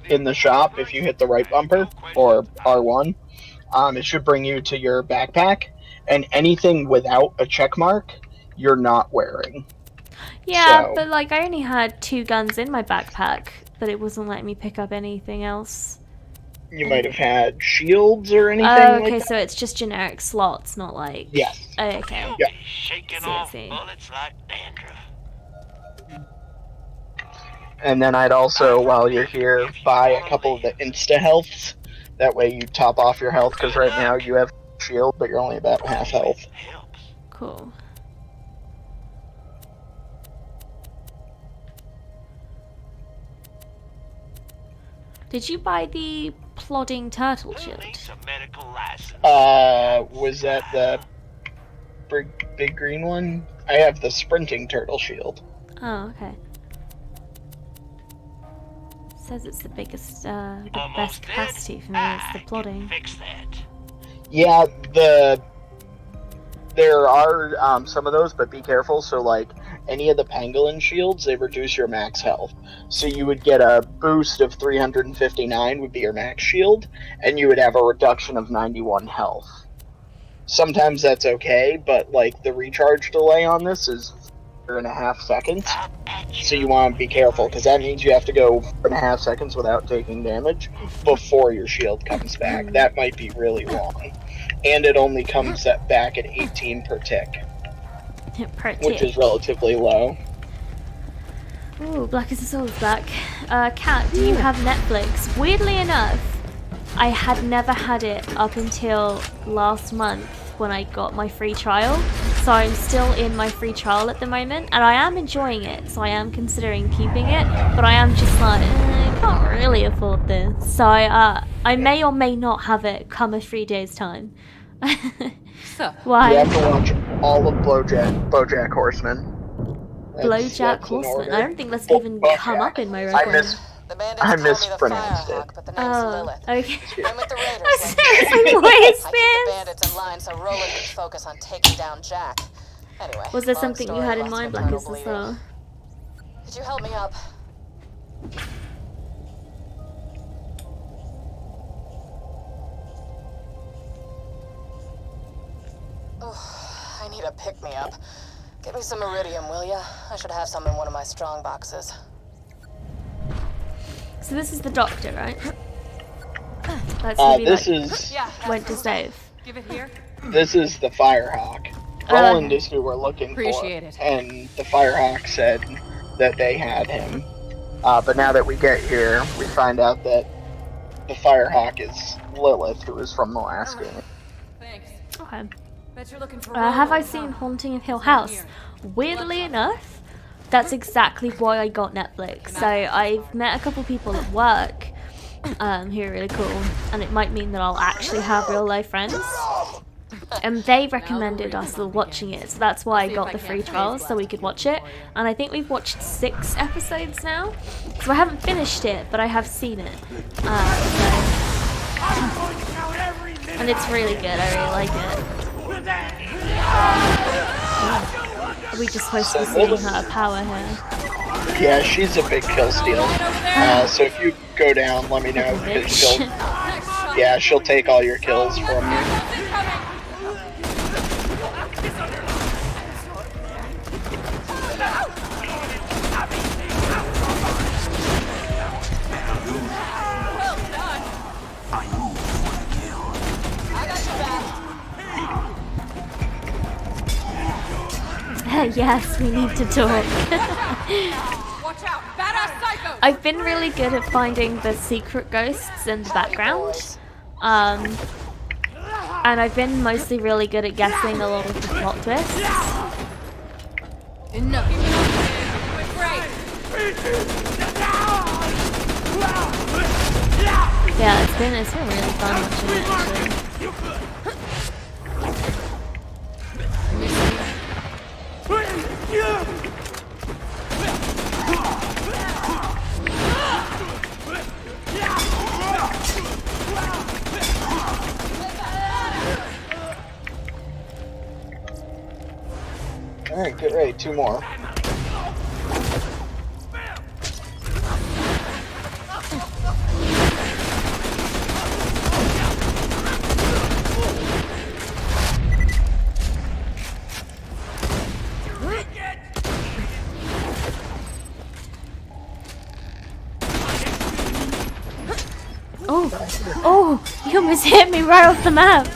in the shop, if you hit the right bumper or R1, it should bring you to your backpack, and anything without a check mark, you're not wearing. Yeah, So- but like I only had 2 guns in my backpack, but it wasn't letting me pick up anything else. You might have had shields or anything Oh, okay, like so it's just generic slots, not like... Yes. Oh, okay. Yeah. Shaking See, I off see. bullets like dandruff. And then I'd also, while you're here, buy a couple of the insta-healths. That way you top off your health, because right now you have shield, but you're only about half health. Cool. Did you buy the plodding turtle shield? Was that the big green one? I have the sprinting turtle shield. Oh, okay. Says it's the biggest, the best capacity for me. It's the plodding. Yeah, there are some of those, but be careful. So, like, any of the pangolin shields, they reduce your max health. So you would get a boost of 359 would be your max shield, and you would have a reduction of 91 health. Sometimes that's okay, but, like, the recharge delay on this is 4.5 seconds. So you want to be careful, because that means you have to go 4.5 seconds without taking damage before your shield comes back. That might be really long. And it only comes back at 18 per tick. Per tick. Which is relatively low. Ooh, Black as the Soul is back. Kat, do you have Netflix? Weirdly enough, I had never had it up until last month when I got my free trial. So I'm still in my free trial at the moment, and I am enjoying it, so I am considering keeping it, but I am just like, I can't really afford this. So I may or may not have it come a 3 days' time. Why? You have to watch all of BoJack Horseman. BoJack Horseman? I don't think that's even come up in my record. I mispronounced it. Oh, okay. I'm with the Raiders. I keep the bandits in line so Roland can focus on taking down Jack. Anyway, Was there long something you story, had in lots mind, of Black internal as the bleeding. Soul? Could you help me up? Oh, I need a pick-me-up. Get me some iridium, will ya? I should have some in one of my strong boxes. So this is the doctor, right? That's who we this like, is went to save. Give it here. This is the Firehawk. Roland is who we're looking Appreciate for. it. And the Firehawk said that they had him. But now that we get here, we find out that the Firehawk is Lilith, who is from the last game. Thanks. Okay. Bet you're looking for Have I seen Haunting of Hill House? Weirdly enough, that's exactly why I got Netflix. So I've met a couple people at work who are really cool, and it might mean that I'll actually have real life friends. And they recommended us watching it, so that's why I got the free trial, so we could watch it. And I think we've watched 6 episodes now, so I haven't finished it, but I have seen it. And it's really good. I really like it. Are we just supposed to be seeing her power here? Yeah, she's a big kill steal. So if you go down, let me know, because she'll take all your kills from you. Yes, we need to talk. Watch out, badass psycho. I've been really good at finding the secret ghosts in the background. And I've been mostly really good at guessing a lot of the plot twists. Enough. Yeah, it's been really fun watching it actually. Alright, get ready, 2 more. Oh, oh, you almost hit me right off the map.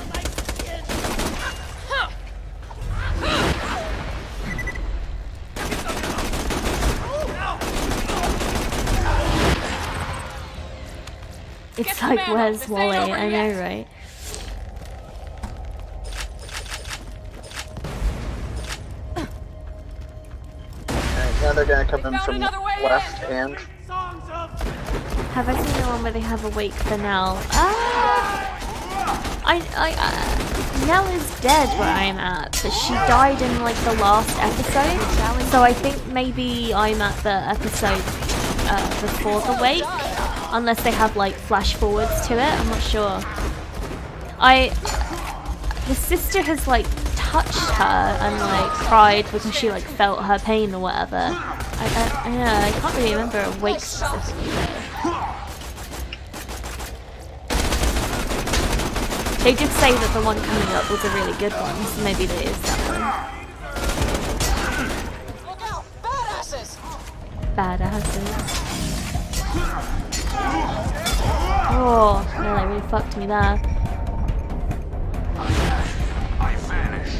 It's like, where's Wally? I know, right? Now they're gonna come in from left and. Have I seen the one where they have a wake for Nell? Nell is dead where I'm at, but she died in like the last episode. So I think maybe I'm at the episode before the wake, unless they have like flash forwards to it. I'm not sure. The sister has like touched her and like cried because she like felt her pain or whatever. I can't really remember a wake specifically though. They did say that the one coming up was a really good one, so maybe that is that one. Look out! Badasses! Badasses. Oh, no, they really fucked me there. I vanish.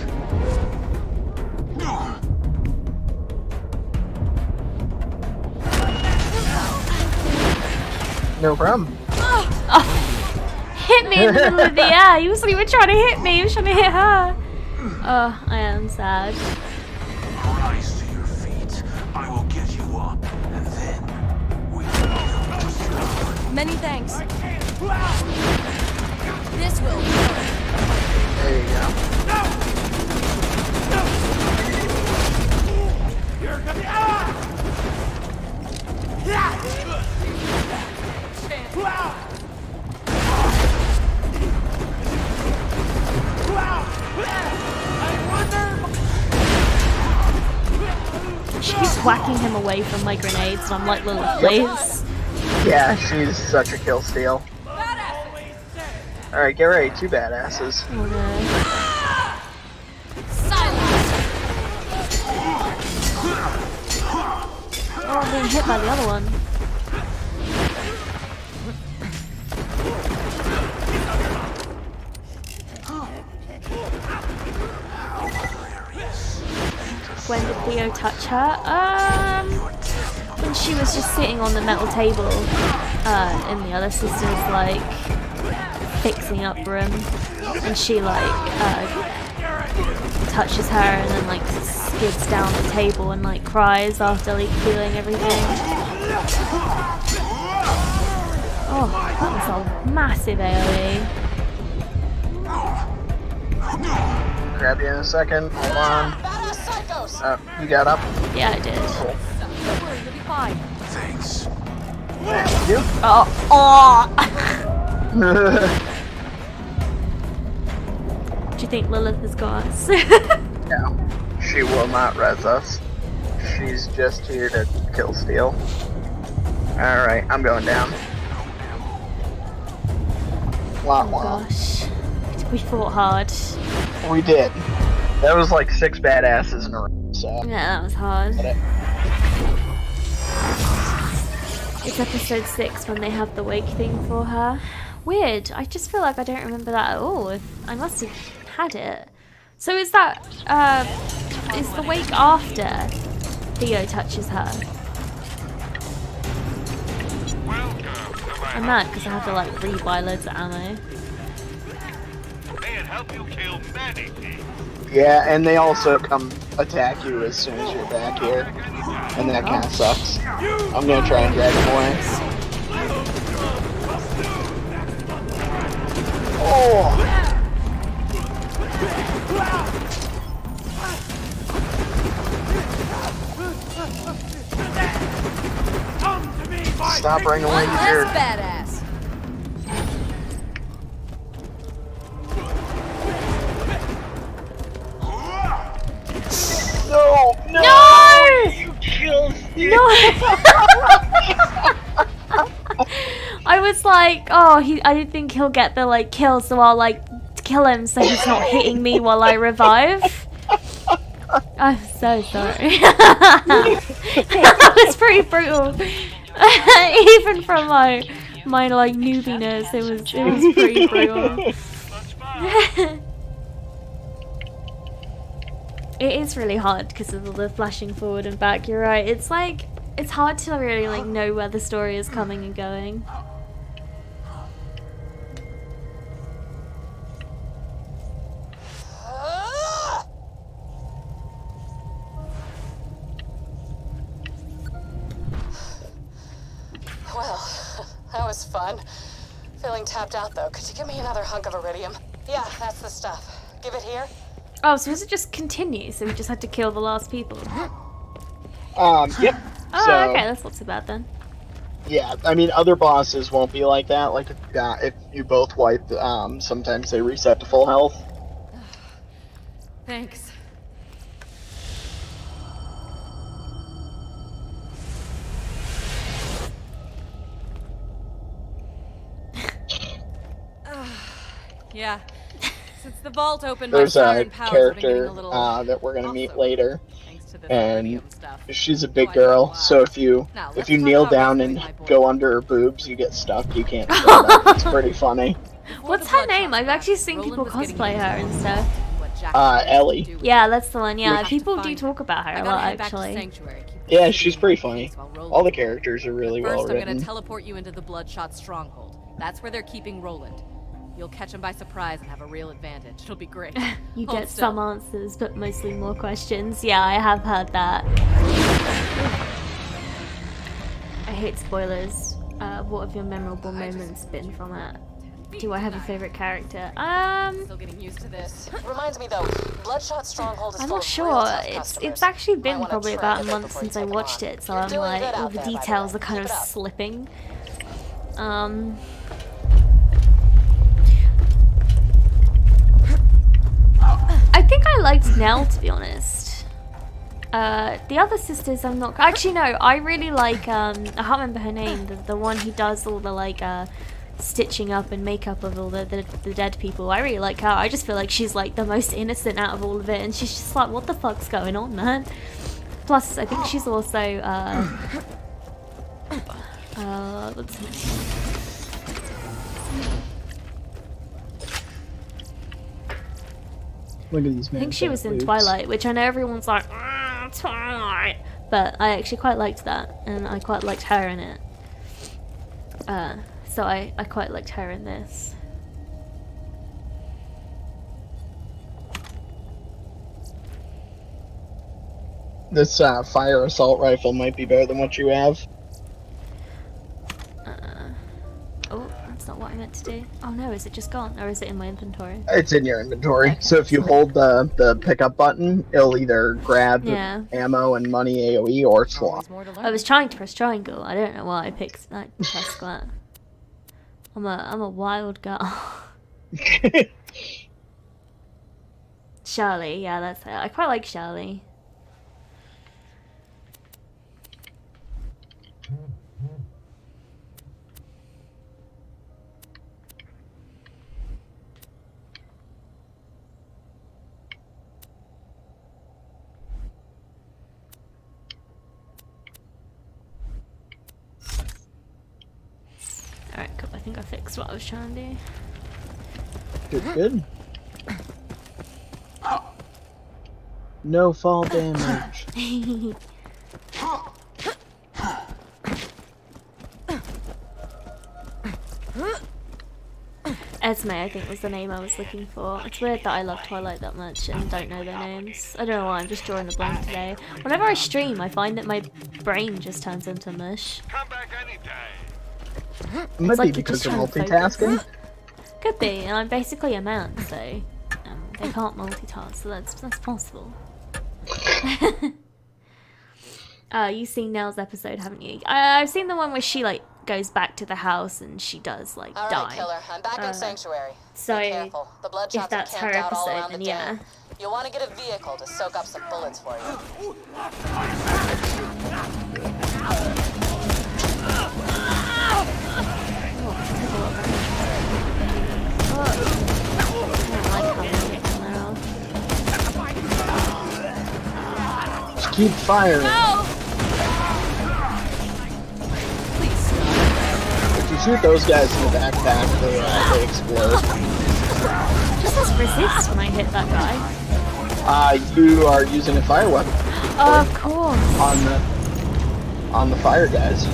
No problem. Oh, hit me in the middle of the air. He wasn't even trying to hit me. He was trying to hit her. Oh, I am sad. Rise to your feet. I will get you up, and then we will. Many thanks. This will. There you go. You're gonna She's whacking him away from my grenades, and I'm like, Lilith, please. Yeah, she's such a kill steal. Alright, get ready, 2 badasses. Oh no. Oh, I'm being hit by the other one. When did Theo touch her? When she was just sitting on the metal table, and the other sister's like fixing up room, and she like touches her and then like skids down the table and like cries after like feeling everything. Oh, that was a massive AoE. Grab you in a second. Hold on. You got up? Yeah, I did. Cool. Don't worry, you'll be fine. Thanks. Thank you. Oh. Do you think Lilith has got us? No, she will not res us. She's just here to kill steal. Alright, I'm going down. Oh gosh. We fought hard. We did. That was like 6 badasses in a row, so. Yeah, that was hard. It's episode 6 when they have the wake thing for her. Weird. I just feel like I don't remember that at all. I must have had it. So is that, is the wake after Theo touches her? I'm mad because I have to like rebuy loads of ammo. They'd help you kill many people. Yeah, and they also come attack you as soon as you're back here. And that kind of sucks. I'm gonna try and drag him away. Oh! Stop running away, you jerk. Badass. No! No! No! You killed me! No! I was like, oh, I didn't think he'll get the like kill, so I'll like kill him so he's not hitting me while I revive. I'm so sorry. That was pretty brutal. Even from my like newbiness. It was pretty brutal. It is really hard because of all the flashing forward and back. You're right. It's like it's hard to really like know where the story is coming and going. Well, that was fun. Feeling tapped out though. Could you give me another hunk of iridium? Yeah, that's the stuff. Give it here. Oh, so does it just continue? So we just had to kill the last people? Yep. Oh, So, okay, that's not so bad then. yeah, I mean, other bosses won't be like that. Like, if you both wipe, sometimes they reset to full health. Thanks. Yeah. Since the vault opened, There's my a siren powers have been getting character a little that we're gonna meet later, thanks to this and iridium stuff. she's a big girl. So if you Now, let's kneel talk about down rescuing and my boy. go under her boobs, you get stuck. You can't. Stand up. It's pretty funny. What's her name? I've actually seen people cosplay her and stuff. Ellie. Yeah, that's the one. Yeah, Which- people do talk about her a lot actually. Yeah, she's pretty funny. All the characters are really well First, I'm written. gonna teleport you into the Bloodshot stronghold. That's where they're keeping Roland. You'll catch him by surprise and have a real advantage. It'll be great. You Hold get still. some answers, but mostly more questions. Yeah, I have heard that. I hate spoilers. What have your memorable moments been from it? Do I have a favorite character? Still getting used to this. Reminds me though, Bloodshot Stronghold is I'm full not of sure. real tough It's customers. actually Might been wanna probably trim about a bit month before since you I take 'em watched on. it, so You're I'm doing like good all out the there, by the details way. are kind Keep of it up. slipping. I think I liked Nell, to be honest. The other sisters, I'm not. Actually, no. I really like. I can't remember her name. The one who does all the like stitching up and makeup of all the dead people. I really like her. I just feel like she's like the most innocent out of all of it, and she's just like, what the fuck's going on, man? Plus, I think she's also what's her name? Look at these I think she was in Twilight, which I know everyone's like, Twilight, but I actually quite liked that, and I quite liked her in it. So I quite liked her in this. This fire assault rifle might be better than what you have. Oh, that's not what I meant to do. Oh no, is it just gone, or is it in my inventory? It's in your inventory. So if you hold the pickup button, it'll either grab Yeah. ammo and money AoE or swap. I was trying to press triangle. I don't know why I picked that. Press that. I'm a wild girl. Charlie, yeah, that's it. I quite like Charlie. Alright, cool. I think I fixed what I was trying to do. Good. No fall damage. Esme, I think, was the name I was looking for. It's weird that I love Twilight that much and don't know their names. I don't know why, I'm just drawing a blank today. Whenever I stream, I find that my brain just turns into mush. It might like be you're because just you're trying to multitasking. focus. Could be, and I'm basically a man, so they can't multitask, so that's possible. You've seen Nell's episode, haven't you? I've seen the one where she like goes back to the house and she does like All die. right, killer. I'm back in Sanctuary. So Be careful. The if Bloodshots that's are her camped out all episode, around then the yeah. dam. You'll want to get a vehicle to soak up some bullets for you. Just keep firing. No! Please stop. If you shoot those guys in the backpack, they explode. Just says resist when I hit that guy. You are using a fire weapon. Oh, of course. On the fire guys.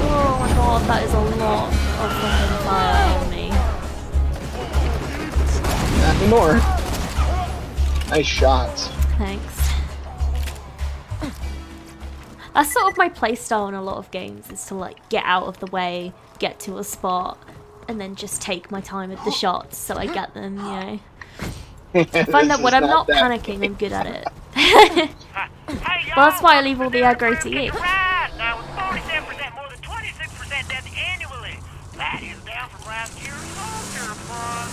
Oh my god, that is a lot of fucking fire on me. Not anymore. Nice shots. Thanks. That's sort of my playstyle in a lot of games, is to like get out of the way, get to a spot, and then just take my time with the shots so I get them, you know. I find that when I'm not panicking, I'm good at it. Well, that's why I leave all the aggro to you. Now, with 47% more than 26% deaths annually. That is down from last year's soldier front.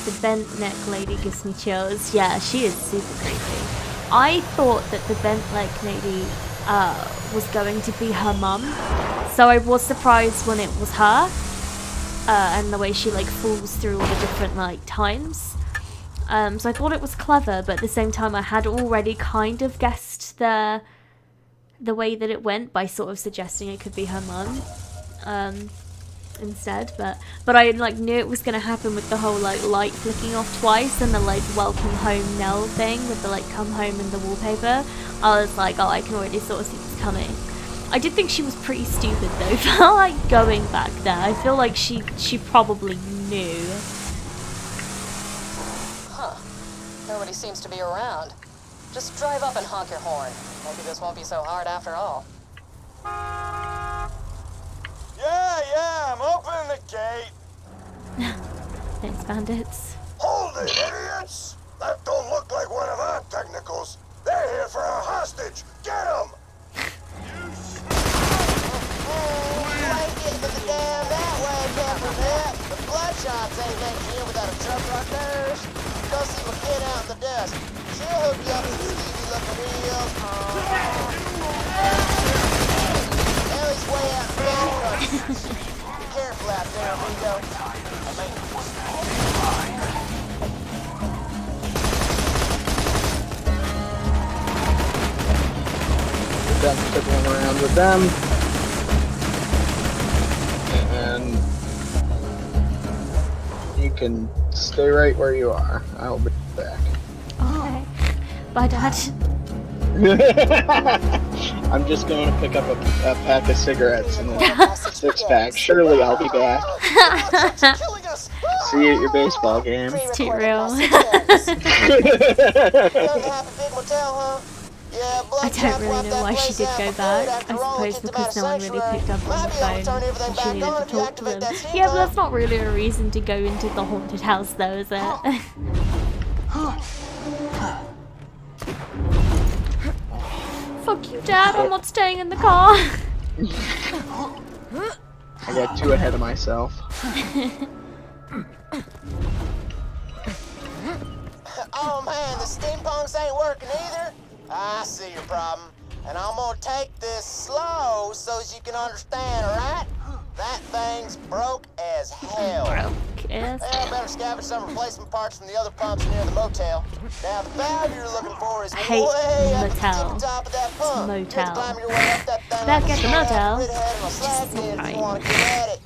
The bent neck lady gives me chills. Yeah, she is super creepy. I thought that the bent neck lady was going to be her mum, so I was surprised when it was her, and the way she like falls through all the different like times. So I thought it was clever, but at the same time I had already kind of guessed the way that it went by sort of suggesting it could be her mum instead, but I like knew it was gonna happen with the whole like light flicking off twice and the like welcome home Nell thing with the like come home in the wallpaper. I was like, oh, I can already sort of see this coming. I did think she was pretty stupid though for like going back there. I feel like she probably knew. Nobody seems to be around. Just drive up and honk your horn. Maybe this won't be so hard after all. Yeah, I'm opening the gate. Thanks, bandits. Hold it, idiots! That don't look like one of our technicals. They're here for our hostage. Get them! You ain't getting to the dam that way, Captain Net. The Bloodshots ain't letting you in without a truck like theirs. Go see McKin out in the dust. She'll hook you up with the Stevie-looking reels. Ellie's way out in the country. Be careful out there, amigo. Done fiddling around with them. And you can stay right where you are. I'll be back. Okay. Bye, Dad. I'm just going to pick up a pack of cigarettes and a 6-pack. Surely I'll be back. See you at your baseball game. It's too real. I don't really know why she did go back. I suppose because no one really picked up on the phone and she needed to talk to them. Yeah, but that's not really a reason to go into the haunted house though, is it? Fuck you, Dad, I'm not staying in the car. I got too ahead of myself. Oh man, the steampunks ain't working either. I see your problem, and I'm gonna take this slow so as you can understand, alright? That thing's broke as hell. Yes. Well, better scavenge some replacement parts from the other pumps near the motel. Now, the valve you're looking for is way up at the top of that pump. You have to climb your way up that thing Back at the motel. if you want to get at it.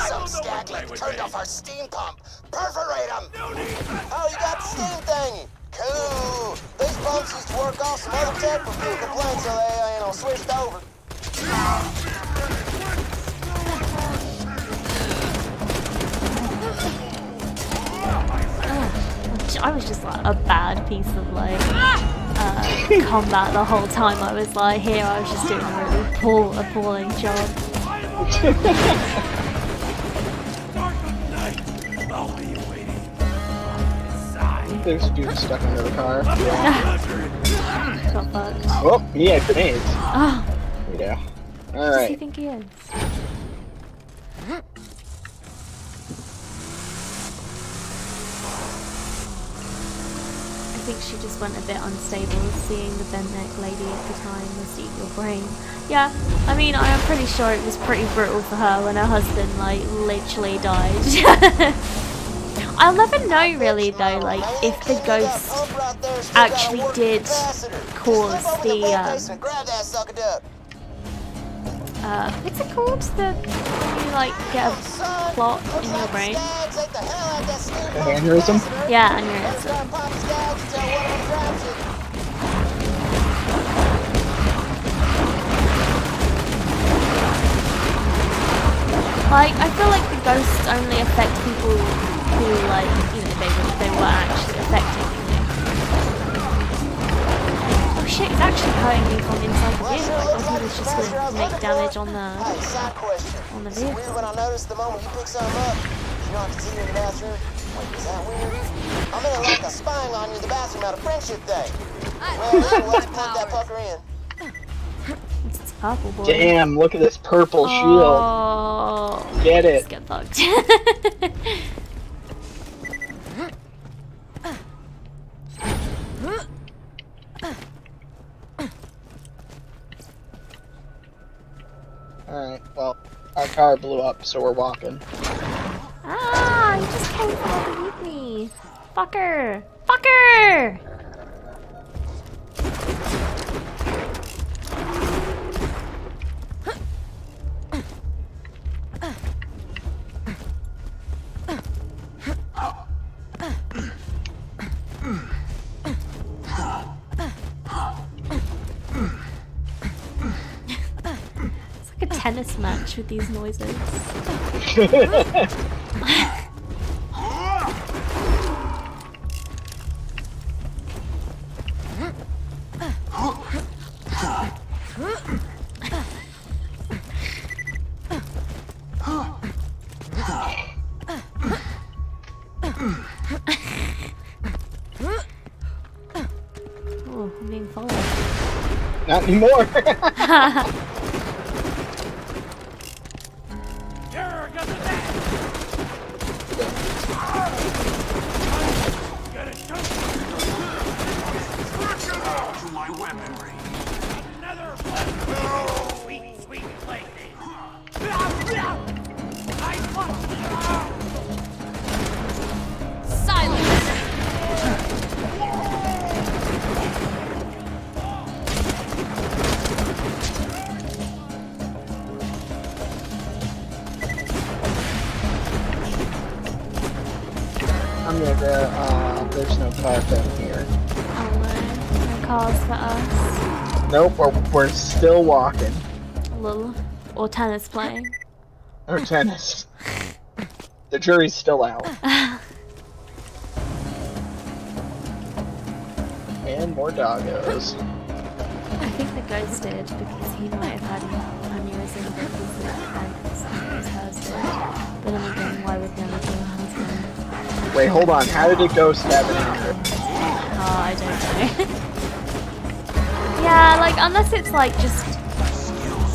Some scaggling turned off our steam pump. Perforate them. Oh, you got the steam thingy. Cool. These pumps used to work off some other tech for fuel complaints, so they, switched over. I was just like a bad piece of like combat the whole time I was like here. I was just doing a really appalling job. There's a dude stuck under the car. Got fucked. Oh, he had grenades. Oh. Yeah. Who Alright. does he think he is? I think she just went a bit unstable. Seeing the bent neck lady at the time was eat your brain. Yeah, I mean, I am pretty sure it was pretty brutal for her when her husband, like, literally died. I'll never know really though, like if the ghost actually did cause the what's it called? The when you like get a clot in your brain. Aneurysm? Yeah, aneurysm. Like, I feel like the ghosts only affect people who, like, you know, they were actually affecting, you know. Oh shit, it's actually hurting me from inside the vehicle. I thought he was just gonna make damage on the vehicle. When I noticed the moment you picked something up, you know I could see you in the bathroom. Wait, is that weird? I'm in like a spying on you in the bathroom at a friendship day. Well, anyway, let's plug that pucker in. It's purple, boy. Damn, look at this purple shield. Get it. Let's get fucked. Alright, well, our car blew up, so we're walking. Ah, you just came to overheat me. Fucker. Fucker! A tennis match with these noises. Oh, I'm being followed. Not anymore. There's no car down here. Oh no, no cars for us. Nope, we're still walking. Lol. Or tennis playing. Or tennis. The jury's still out. And more doggos. I think the ghost did because he might have had an aneurysm because the was hers did. But then again, why would never kill her husband? Wait, hold on. How did a ghost have an aneurysm? Oh, I don't know. Yeah, like, unless it's like just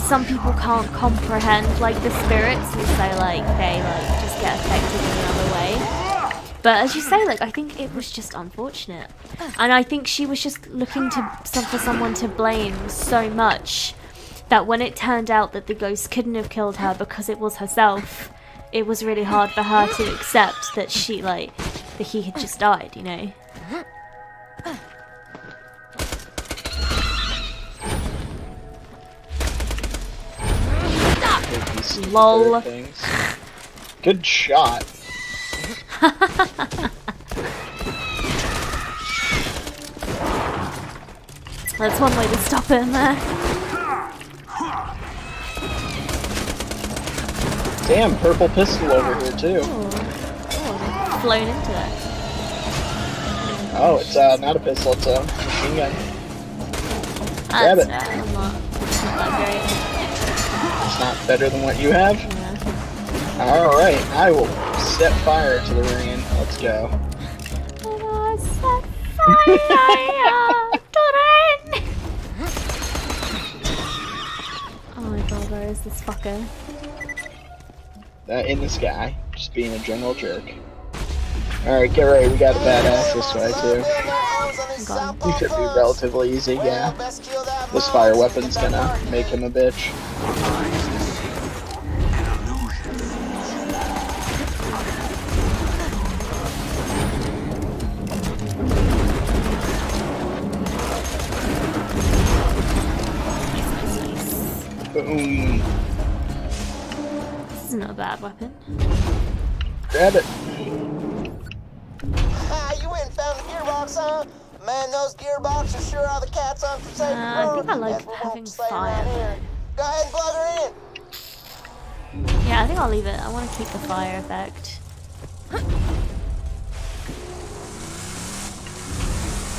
some people can't comprehend like the spirits and so like they like just get affected in another way. But as you say, like, I think it was just unfortunate. And I think she was just looking for someone to blame so much that when it turned out that the ghost couldn't have killed her because it was herself, it was really hard for her to accept that that he had just died, you know? Lol. Good shot. That's one way to stop him there. Damn, purple pistol over here too. Oh, flown into it. Oh, it's not a pistol, it's a machine gun. Grab it. It's not that great. It's not better than what you have? Yeah. Alright, I will set fire to the ring. Let's go. Set fire to the ring! Oh my god, where is this fucker? In the sky, just being a general jerk. Alright, get ready, we got a badass this way too. You should be relatively easy, yeah. This fire weapon's gonna make him a bitch. Boom. This is not a bad weapon. Grab it. Ah, you went and found the gearbox, huh? Man, those gearboxes sure are the cats on Forsaken I Road. think I like Guess we won't having stay fire. around here. Go ahead and plug her in. Yeah, I think I'll leave it. I want to keep the fire effect.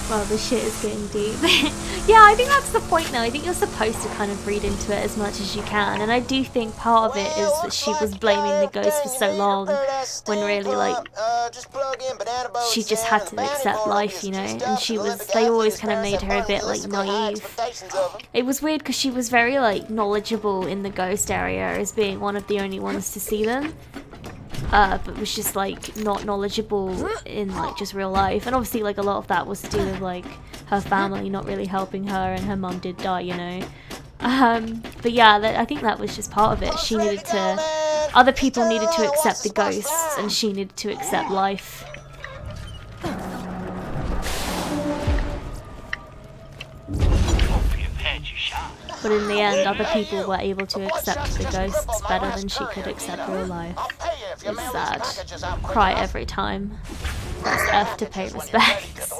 Well, this shit is getting deep. Yeah, I think that's the point though. I think you're supposed to kind of read into it as much as you can, and I do think part of it is that she was blaming the ghost for so long, when really, like, she just had to accept life, you know, and she was, they always kind of made her a bit, like, naive. It was weird because she was very, like, knowledgeable in the ghost area as being one of the only ones to see them. But was just like not knowledgeable in like just real life, and obviously like a lot of that was to do with like her family not really helping her, and her mum did die, you know. But yeah, I think that was just part of it. She needed to, other people needed to accept the ghosts, and she needed to accept life. But in the end, other people were able to accept the ghosts better than she could accept real life. It's sad. Cry every time. Press F to pay respects.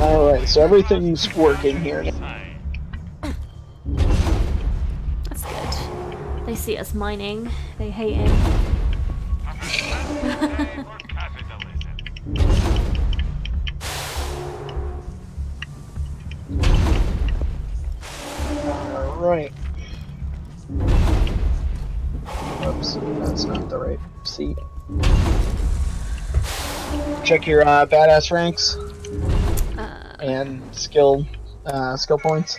Alright, so everything's working here. That's good. They see us mining. They hate him. Alright. Oops, that's not the right seat. Check your badass ranks and skill points.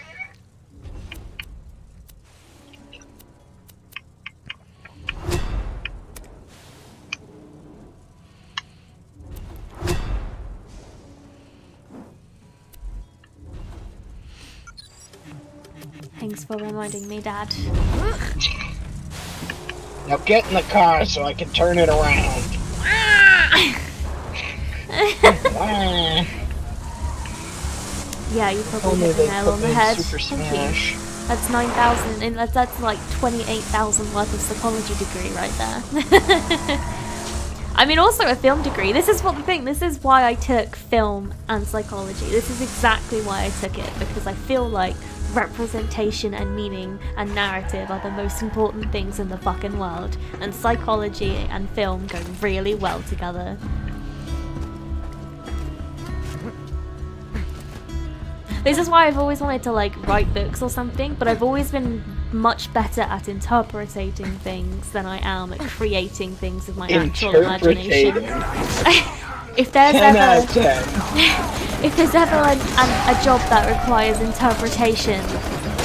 Thanks for reminding me, Dad. Now get in the car so I can turn it around. Yeah, you probably hit the nail on the head. Thank you. That's 9,000, and that's like 28,000 worth of psychology degree right there. I mean, also a film degree. This is what the thing. This is why I took film and psychology. This is exactly why I took it, because I feel like representation and meaning and narrative are the most important things in the fucking world, and psychology and film go really well together. This is why I've always wanted to like write books or something, but I've always been much better at interpreting things than I am at creating things with my actual imagination. If there's ever a job that requires interpretation,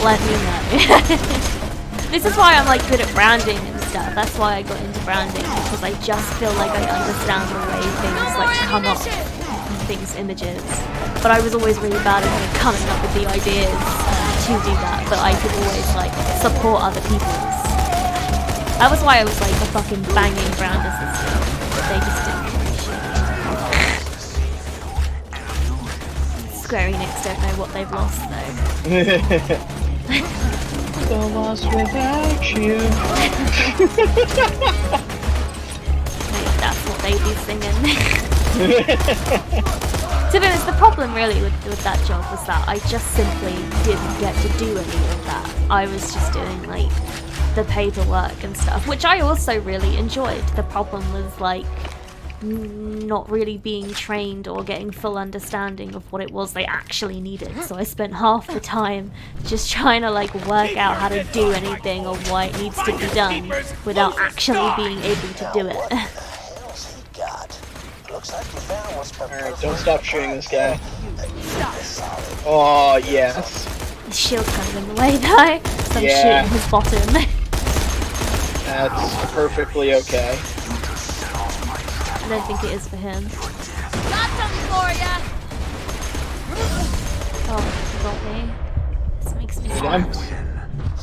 let me know. This is why I'm like good at branding and stuff. That's why I got into branding, because I just feel like I understand the way things like come up, things, images. But I was always really bad at kind of coming up with the ideas to do that. But I could always like support other people's. That was why I was like a fucking banging brand assistant. They just didn't appreciate it. Square Enix don't know what they've lost though. So lost without you. Maybe that's what they'd be singing. To be honest, the problem really with that job was that I just simply didn't get to do any of that. I was just doing like the paperwork and stuff, which I also really enjoyed. The problem was like not really being trained or getting full understanding of what it was they actually needed. So I spent half the time just trying to like work out how to do anything or why it needs to be done without actually being able to do it. Alright, don't stop shooting this guy. Oh, yes. His shield's kind of in the way though, so I'm shooting his bottom. That's perfectly okay. I don't think it is for him. Got something for ya! Oh, he got me. This makes me sad.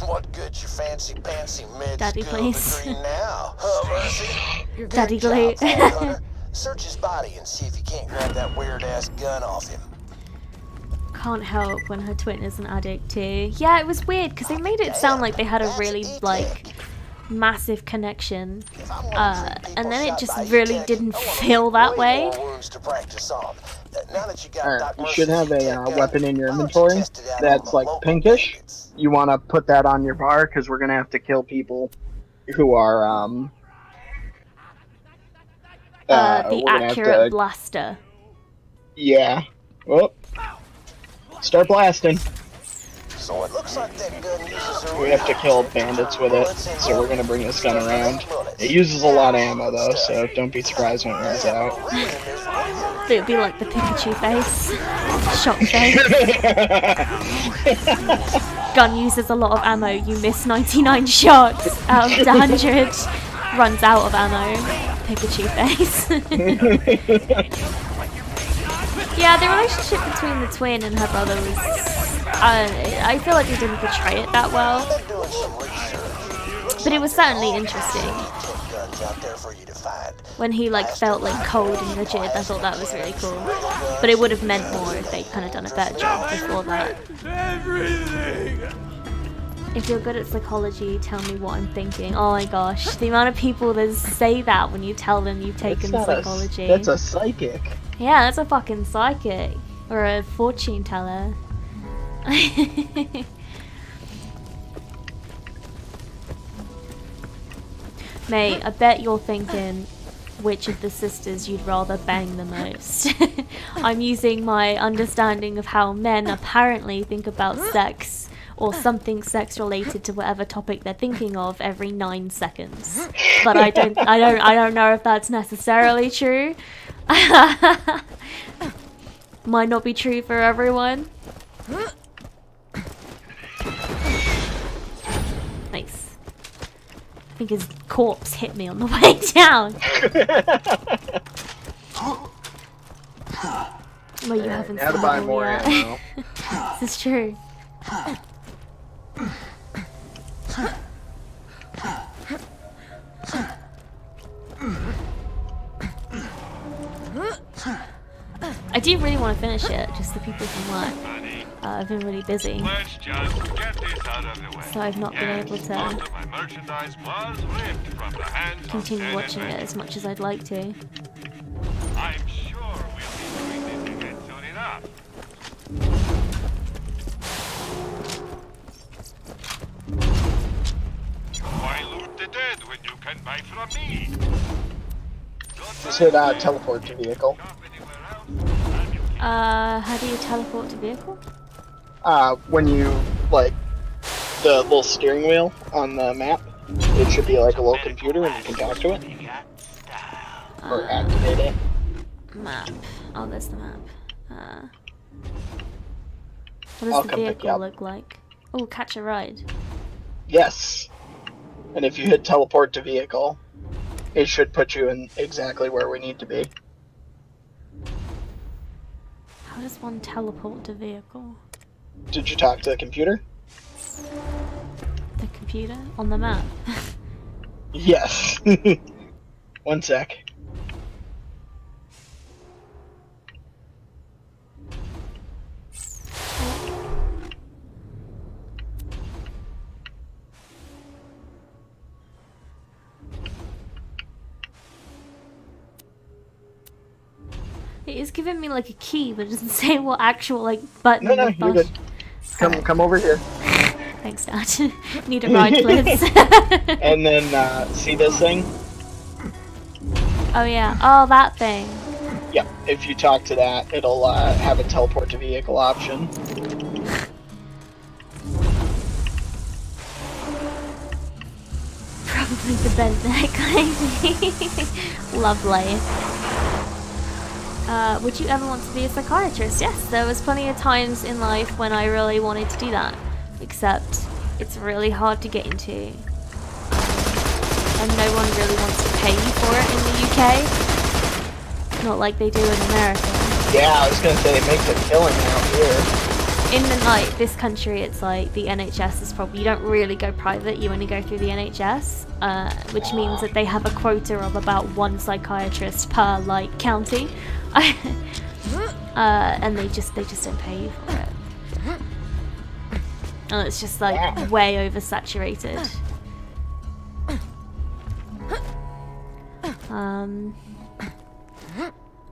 What good your fancy pantsy mids Daddy, please. now? Daddy glue. Search his body and see if you can't grab that weird ass gun off him. can't help when her twin is an addict too. Yeah, it was weird because they made it sound like they had a really like massive connection, and then it just really didn't feel that way. You should have a weapon in your inventory that's like pinkish. You want to put that on your bar because we're gonna have to kill people who are the accurate blaster. Yeah. Oh. Start blasting. So it looks like that gun uses a We have to kill bandits with it, so we're gonna bring this gun around. It uses a lot of ammo though, so don't be surprised when it runs out. It would be like the Pikachu face. Shock face. Gun uses a lot of ammo, you miss 99 shots out of 100. Runs out of ammo. Pikachu face. Yeah, the relationship between the twin and her brother was... I feel like they didn't portray it that well. But it was certainly interesting. When he like felt like cold and rigid, I thought that was really cool. But it would have meant more if they'd kind of done a better job before that. If you're good at psychology, tell me what I'm thinking. Oh my gosh, the amount of people that say that when you tell them you've taken psychology. That's a psychic. Yeah, that's a fucking psychic. Or a fortune teller. Mate, I bet you're thinking which of the sisters you'd rather bang the most. I'm using my understanding of how men apparently think about sex or something sex related to whatever topic they're thinking of every 9 seconds. But I don't know if that's necessarily true. Might not be true for everyone. Nice. I think his corpse hit me on the way down. Well, you haven't seen it all yet. This is true. I do really want to finish it, just the people from work. I've been really busy, so I've not been able to continue watching it as much as I'd like to. I'm sure we'll be doing this again soon enough. Why loot the dead when you can buy from me? Just hit teleport to vehicle. How do you teleport to vehicle? When you, like, the little steering wheel on the map, it should be like a little computer and you can talk to it. Or activate it. Map. Oh, there's the map. What does the vehicle look like? Oh, catch a ride. Yes. And if you hit teleport to vehicle, it should put you in exactly where we need to be. How does one teleport to vehicle? Did you talk to the computer? The computer? On the map? Yes. One sec. It is giving me like a key, but it doesn't say what actual like button. No, you're good. Come over here. Thanks, Dad. Need a ride, please. And then see this thing? Oh yeah. Oh, that thing. Yep. If you talk to that, it'll have a teleport to vehicle option. Probably the bent neck lady. Lovely. Would you ever want to be a psychiatrist? Yes, there was plenty of times in life when I really wanted to do that. Except, it's really hard to get into. And no one really wants to pay you for it in the UK. Not like they do in America. Yeah, I was gonna say it makes a killing out here. In the, this country, it's like the NHS is probably, you don't really go private, you only go through the NHS, which means that they have a quota of about 1 psychiatrist per, like, county. And they just don't pay you for it. And it's just like way oversaturated.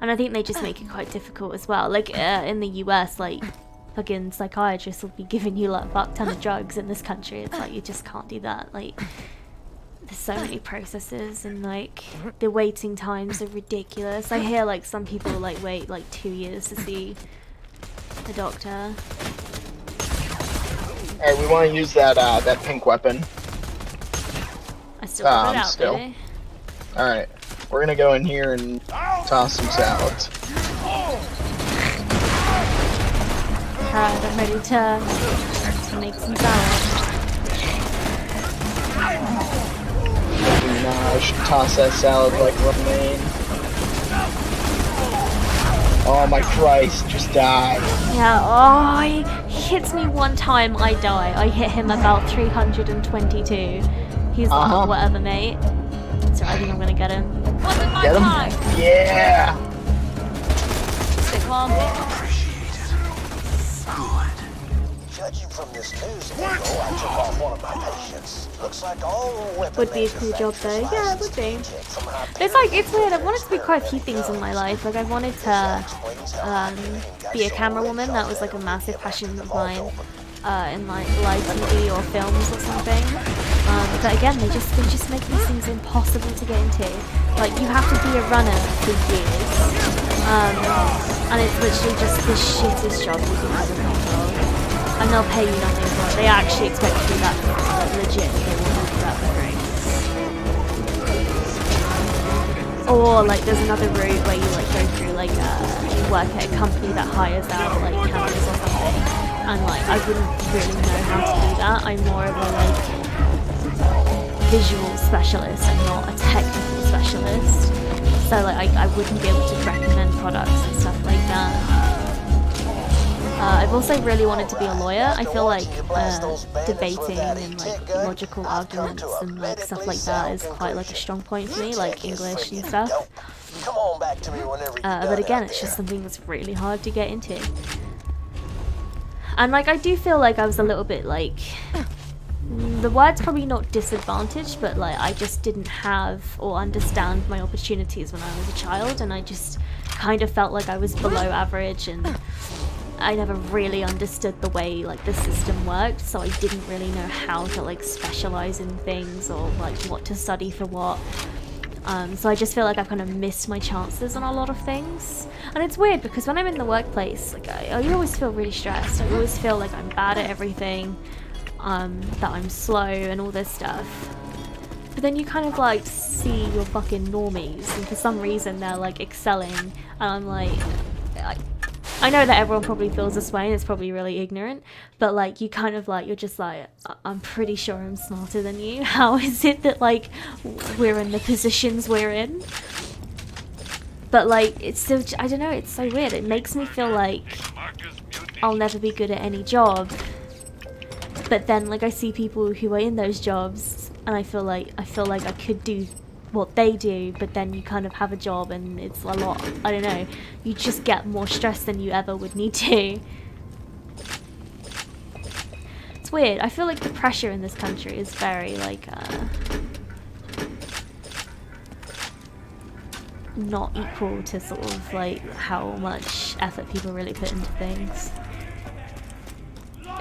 And I think they just make it quite difficult as well. Like in the US, like fucking psychiatrists will be giving you like a fuck ton of drugs. In this country, it's like you just can't do that. Like there's so many processes, and like the waiting times are ridiculous. I hear like some people like wait like 2 years to see a doctor. Alright, we want to use that that pink weapon. I still got it out, baby. Alright, we're gonna go in here and toss some salads. Alright, I'm ready to make some salad. Nah, I should toss that salad like romaine. Oh my Christ, just die. Yeah, oh, he hits me one time, I die. I hit him about 322. He's like, whatever, mate. So I think I'm gonna get him. Wasn't my time! Yeah! Stick on. Judging from this news video, I took off one of my patients. Looks like all weapon Would be a cool job though. Yeah, it would be. It's like, it's weird. I've wanted to be quite a few things in my life. Like I wanted to be a camera woman. That was like a massive passion of mine. In like live TV or films or something. But again, they just make these things impossible to get into. Like you have to be a runner for years. And it's literally just the shittest job you can ever think of. And they'll pay you nothing for it. They actually expect you to do that for free. Like legit, they will do that for free. Or like there's another route where you like go through like you work at a company that hires out like cameras or something. And like I wouldn't really know how to do that. I'm more of a like visual specialist and not a technical specialist. So like I wouldn't be able to recommend products and stuff like that. I've also really wanted to be a lawyer. I feel like debating and like logical arguments and like stuff like that is quite like a strong point for me, like English and stuff. But again, it's just something that's really hard to get into. And like I do feel like I was a little bit like, the word's probably not disadvantaged, but like I just didn't have or understand my opportunities when I was a child, and I just kind of felt like I was below average, and I never really understood the way like the system worked, so I didn't really know how to like specialize in things or like what to study for what. So I just feel like I kind of missed my chances on a lot of things. And it's weird because when I'm in the workplace, like I always feel really stressed. I always feel like I'm bad at everything, that I'm slow and all this stuff. But then you kind of like see your fucking normies, and for some reason they're like excelling, and I'm like, I know that everyone probably feels this way and it's probably really ignorant, but like you kind of like, you're just like, I'm pretty sure I'm smarter than you. How is it that like we're in the positions we're in? But like it's still, I don't know, it's so weird. It makes me feel like I'll never be good at any job. But then like I see people who are in those jobs and I feel like I could do what they do, but then you kind of have a job and it's a lot, I don't know, you just get more stress than you ever would need to. It's weird. I feel like the pressure in this country is very like not equal to sort of like how much effort people really put into things.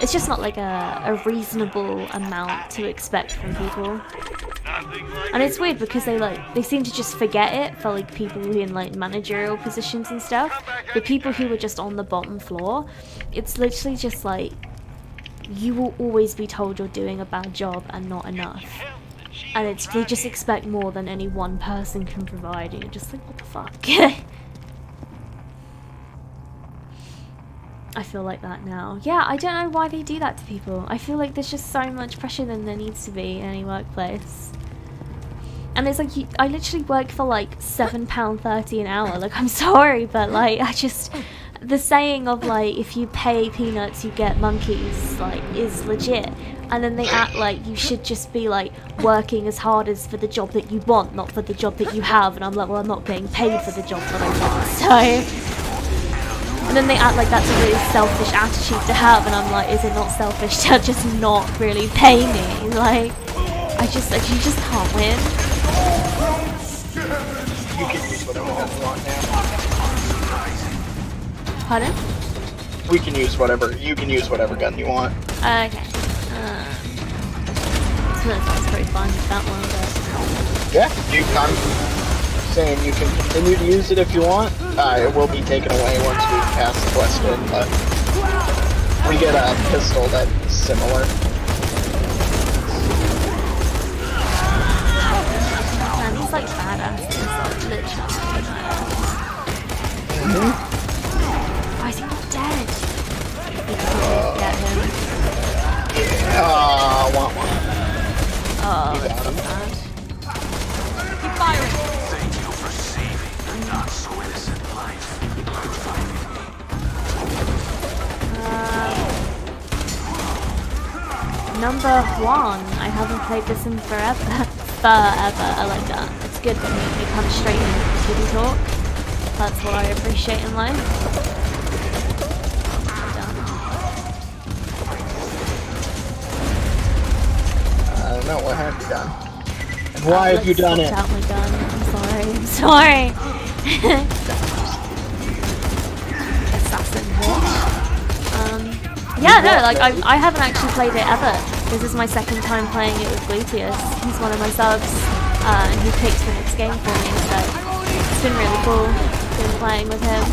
It's just not like a reasonable amount to expect from people. And it's weird because they seem to just forget it for like people who are in like managerial positions and stuff. The people who are just on the bottom floor, it's literally just like you will always be told you're doing a bad job and not enough. And they just expect more than any one person can provide, and you're just like, what the fuck? I feel like that now. Yeah, I don't know why they do that to people. I feel like there's just so much pressure than there needs to be in any workplace. And it's like, I literally work for like £7.30 an hour. Like, I'm sorry, but like, the saying of like, if you pay peanuts, you get monkeys, like, is legit. And then they act like you should just be like working as hard as for the job that you want, not for the job that you have. And I'm like, well, I'm not getting paid for the job that I want, so... And then they act like that's a really selfish attitude to have, and I'm like, is it not selfish to just not really pay me? Like, you just can't win. You can use whatever gun you want now. Pardon? We can use whatever. You can use whatever gun you want. Okay. So that's pretty fun with that one, but... Yeah, I'm saying you can continue to use it if you want. It will be taken away once we pass the quest in, but we get a pistol that's similar. Man, he's like badass. He's like literally badass. Why is he not dead? Get him. Want one. Oh, that's so bad. Keep firing. Thank you for saving a not so innocent life. Number 1. I haven't played this in forever. Forever. I like that. It's good when you come straight into kitty talk. That's what I appreciate in life. I don't know, what have you done? And why have you done it? Out my gun. I'm sorry. Assassin bitch. Yeah, no, like I haven't actually played it ever. This is my second time playing it with Gluteus. He's one of my subs, and he picked the next game for me, so it's been really cool been playing with him.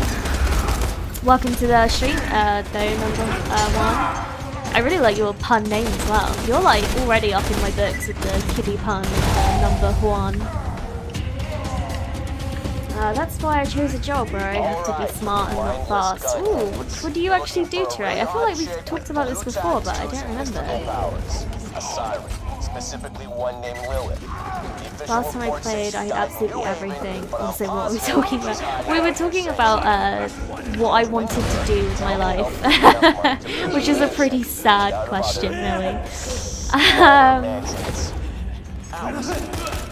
Welcome to the stream, though, number 1. I really like your pun name as well. You're like already up in my books with the kiddie pun, number 1. That's why I chose a job where I have to be smart and not fast. Ooh, what do you actually do today? I feel like we've talked about this before, but I don't remember. A siren, specifically one named Lilith. Last time I played, I had absolutely everything. Also, what were we talking about? We were talking about what I wanted to do with my life, which is a pretty sad question, really.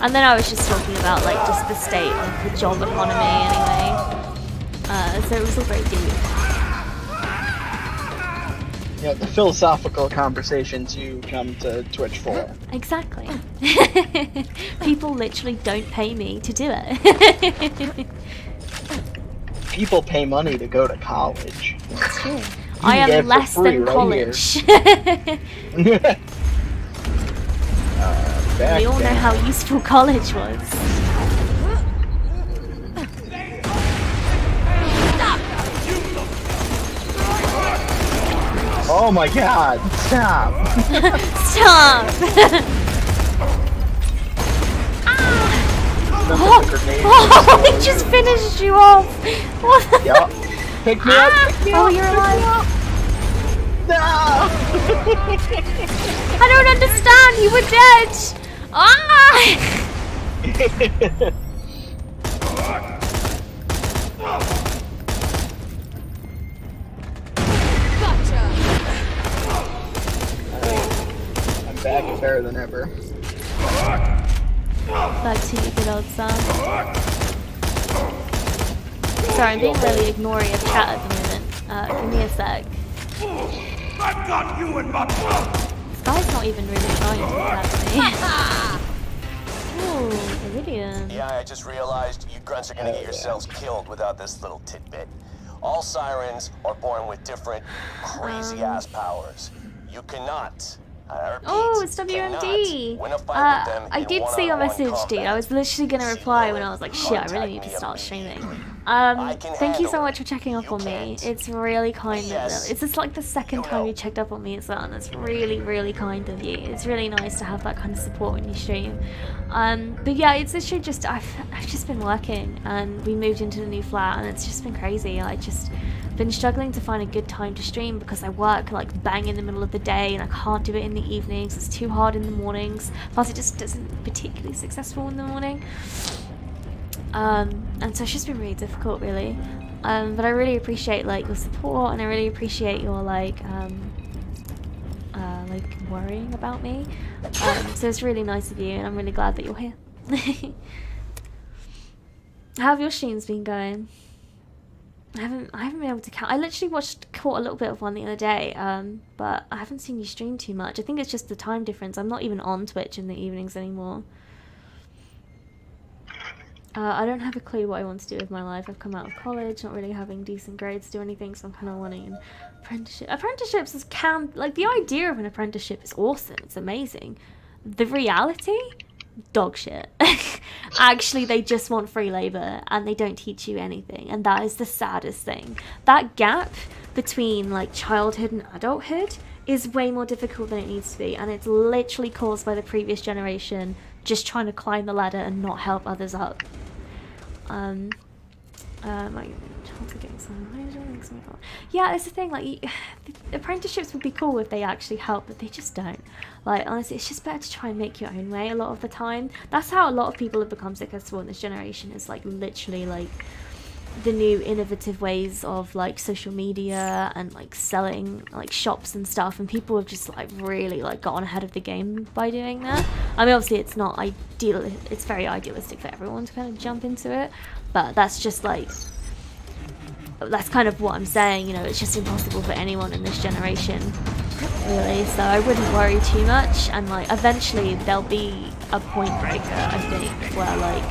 And then I was just talking about like just the state of the job economy, anyway. So it was all very deep. Yeah, the philosophical conversations you come to Twitch for. Exactly. People literally don't pay me to do it. People pay money to go to college. That's true. I am less than college. We all know how useful college was. Oh my god, stop! Stop! Oh, he just finished you off! What? Yup. Pick me up! Pick me oh, up, you're alive! No! I don't understand, you were dead! Ah! I'm back and better than ever. Back to you, good old son. Sorry, I'm being really ignoring of chat at the moment. Give me a sec. I've got you in my blood! This guy's not even really trying to attack me. Ooh, Iridium. Yeah, I just realized you grunts are gonna get yourselves killed without this little tidbit. All sirens are born with different crazy-ass powers. You cannot, I repeat, oh, it's WMD! win a fight with them I in did see your one-on-one message, dude. I was literally gonna reply when I was like, shit, I really need to start streaming. Thank you so much for checking up on me. It's really kind of you. It's just like the second time you checked up on me as well, and it's really, really kind of you. It's really nice to have that kind of support when you stream. But yeah, it's literally just, I've just been working, and we moved into the new flat, and it's just been crazy. I just been struggling to find a good time to stream because I work like bang in the middle of the day, and I can't do it in the evenings. It's too hard in the mornings. Plus, it just isn't particularly successful in the morning. And so it's just been really difficult, really. But I really appreciate like your support, and I really appreciate your like worrying about me. So it's really nice of you, and I'm really glad that you're here. How have your streams been going? I haven't been able to count. I literally caught a little bit of one the other day, but I haven't seen you stream too much. I think it's just the time difference. I'm not even on Twitch in the evenings anymore. I don't have a clue what I want to do with my life. I've come out of college, not really having decent grades to do anything, so I'm kind of wanting an apprenticeship. Apprenticeships like, the idea of an apprenticeship is awesome. It's amazing. The reality? Dog shit. Actually, they just want free labor and they don't teach you anything, and that is the saddest thing. That gap between like childhood and adulthood is way more difficult than it needs to be, and it's literally caused by the previous generation just trying to climb the ladder and not help others up. My chance of getting some. Yeah, it's the thing, like, the apprenticeships would be cool if they actually help, but they just don't. Like, honestly, it's just better to try and make your own way a lot of the time. That's how a lot of people have become successful in this generation, is like literally like the new innovative ways of like social media and like selling like shops and stuff, and people have just like really like gotten ahead of the game by doing that. I mean, obviously it's not ideal, it's very idealistic for everyone to kind of jump into it, but that's just like, that's kind of what I'm saying, you know, it's just impossible for anyone in this generation, really, so I wouldn't worry too much, and like eventually there'll be a point breaker, I think, where like,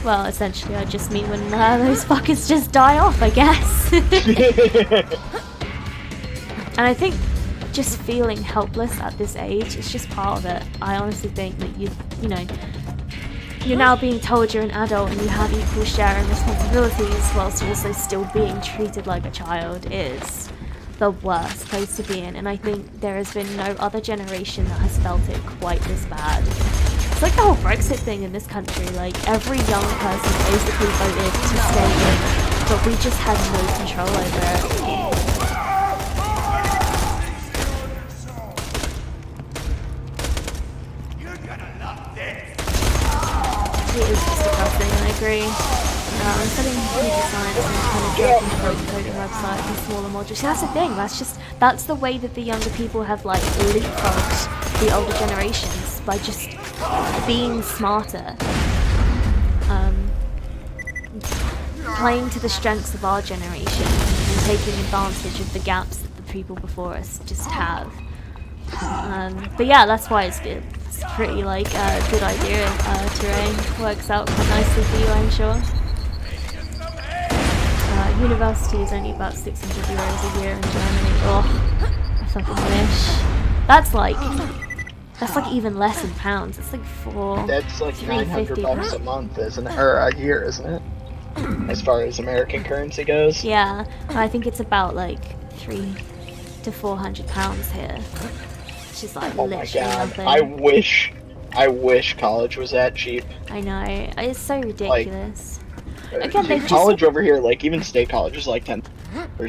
well, essentially I just mean when those fuckers just die off, I guess. And I think just feeling helpless at this age is just part of it. I honestly think that you know, you're now being told you're an adult and you have equal share in responsibilities whilst also still being treated like a child is the worst place to be in, and I think there has been no other generation that has felt it quite this bad. It's like the whole Brexit thing in this country, like every young person basically voted to stay in, but we just had no control over it. It is just depressing, I agree. I'm studying computer science and kind of jumping from coding websites and smaller modules. See, that's the thing, that's the way that the younger people have like leapfrogged the older generations, by just being smarter. Playing to the strengths of our generation and taking advantage of the gaps that the people before us just have. But yeah, that's why it's good. It's pretty like good idea. Terrain works out quite nicely for you, I'm sure. University is only about 600 euros a year in Germany. Oh, I fucking wish. That's like even less in pounds. It's like That's like 900 bucks a month, isn't it? Or a year, isn't it? As far as American currency goes. Yeah, I think it's about like £300 to £400 here, which is like literally nothing. I wish college was that cheap. I know, it's so ridiculous. Again, college over here, like even state college, is like $10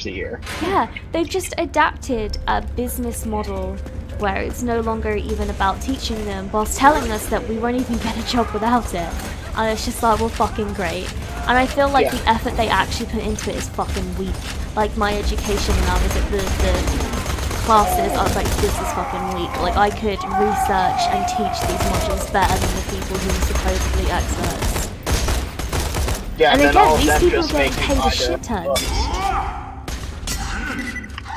a year. Yeah, they've just adapted a business model where it's no longer even about teaching them, whilst telling us that we won't even get a job without it. And it's just like, well, fucking great. And I feel like the effort they actually put into it is fucking weak. Like my education when I was at the classes, I was like, this is fucking weak. Like I could research and teach these modules better than the people who are supposedly experts. Yeah, and then again, all these them people just get make paid a shit ton.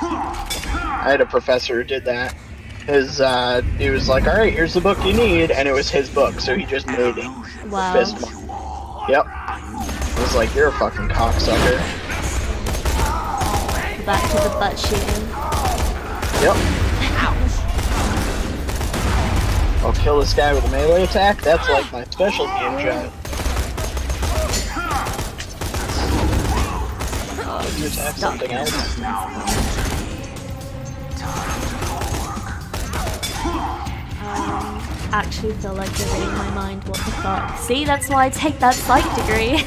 I had a professor who did that. He was like, alright, here's the book you need, and it was his book, so he just made it. Wow. Yep. I was like, you're a fucking cocksucker. Back to the butt shooting. Yep. I'll kill this guy with a melee attack, that's like my specialty in Java. You attack something else. Actually feel like you're reading my mind, what the fuck. See, that's why I take that psych degree.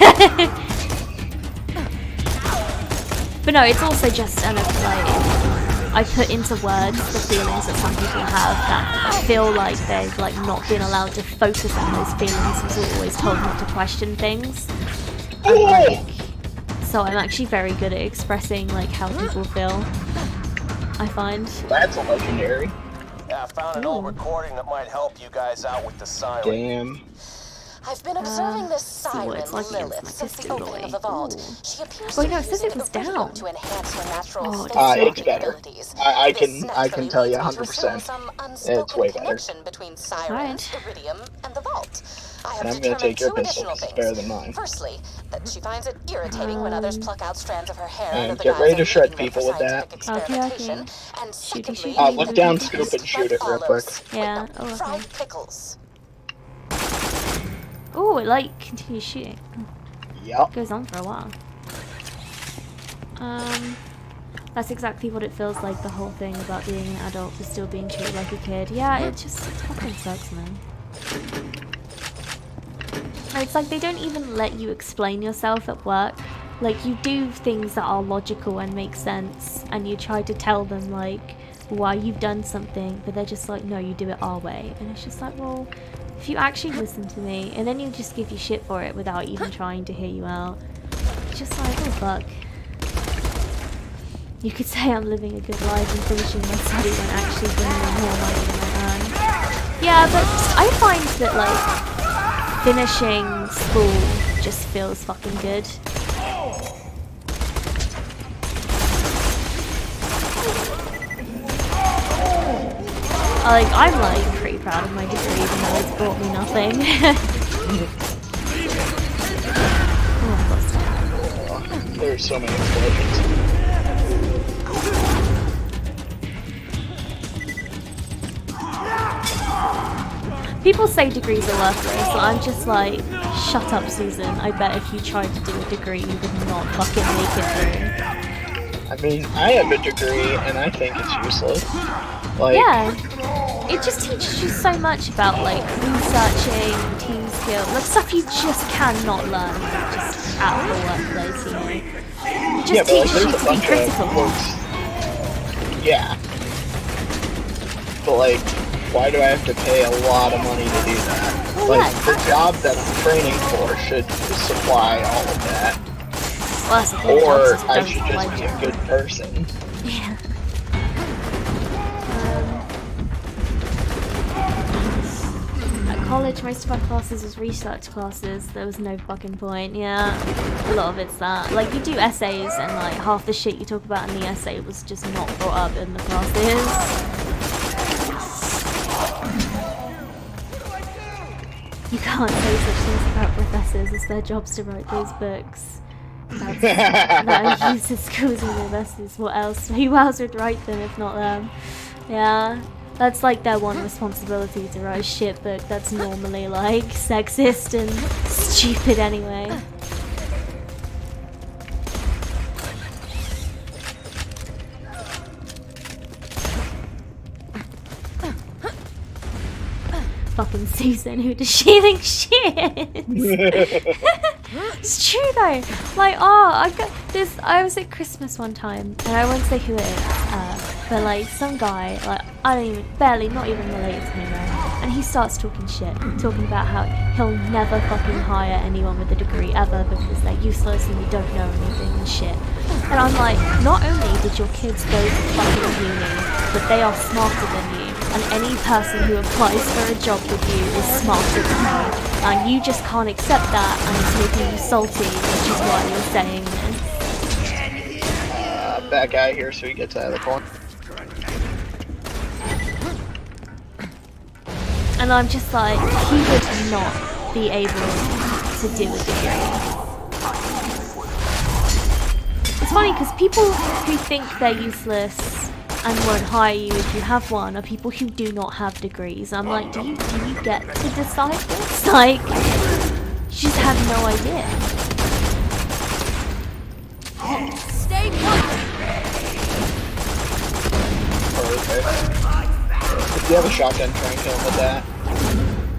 But no, it's also just like, I put into words the feelings that some people have that feel like they've like not been allowed to focus on those feelings, because we're always told not to question things. And, like, so I'm actually very good at expressing like how people feel, I find. That's a legendary. Yeah, I found an old recording that might help you guys out with the siren. Damn. I've been observing this siren, like Lilith, since the opening of the vault. She appears Wait, to no, be it says using it was iridium down. to enhance her natural Oh, it's better. abilities. I This can naturally tell you leads me to assume 100%. some It's unspoken way better. connection between sirens, iridium, and the vault. I have And I'm gonna determined take your two pistol additional because it's things. better than mine. Firstly, that she finds it irritating when others pluck out strands of her hair under And the get guise ready of to shred needing them people for with that. scientific experimentation. And secondly, Look down, scoop it, and shoot it real quick. Yeah. fried pickles. Oh, it like continues shooting. Yep. Goes on for a while. That's exactly what it feels like, the whole thing about being an adult but still being treated like a kid. Yeah, it fucking sucks, man. And it's like they don't even let you explain yourself at work. Like, you do things that are logical and make sense, and you try to tell them, like, why you've done something, but they're just like, no, you do it our way. And it's just like, well, if you actually listen to me, and then you just give you shit for it without even trying to hear you out. It's just like, oh fuck. You could say I'm living a good life and finishing my study when actually bringing in more money than I earn. Yeah, but I find that, like, finishing school just feels fucking good. Like, I'm like pretty proud of my degree, even though it's brought me nothing. Oh, there's so many explosions. People say degrees are worthless, so I'm just like, shut up, Susan. I bet if you tried to do a degree, you would not fucking make it through. I mean, I have a degree, and I think it's useless. Like, yeah, it just teaches you so much about like researching, team skill, like stuff you just cannot learn just out of the workplace, you know. It just teaches you to be critical. Yeah. But like, why do I have to pay a lot of money to do that? Well, like, yeah, the job that I'm training for should supply all of that. Well, that's the thing, or just I should just be a good person. Yeah. At college, most of our classes was research classes. There was no fucking point. Yeah, a lot of it's that. Like, you do essays, and like half the shit you talk about in the essay was just not brought up in the classes. You can't say such things about professors. It's their jobs to write those books. That are used at schools and universities. What else? Who else would write them if not them? Yeah, that's like their one responsibility, to write a shit book that's normally like sexist and stupid anyway. Fucking Susan, who does she think she is? It's true though. Like, oh, I was at Christmas one time, and I won't say who it is, but like some guy, like I don't even, not even related to me, though, and he starts talking shit, talking about how he'll never fucking hire anyone with a degree ever because they're useless and you don't know anything and shit. And I'm like, not only did your kids go to fucking uni, but they are smarter than you. And any person who applies for a job with you is smarter than you. And you just can't accept that, and it's making you salty, which is why you're saying this. That guy here, so he gets out of the corner. And I'm just like, he would not be able to do a degree. It's funny, because people who think they're useless and won't hire you if you have one are people who do not have degrees. I'm like, do you get to decide this? Like, you just have no idea. Stay put. Perfect. If you have a shotgun, try and kill him with that.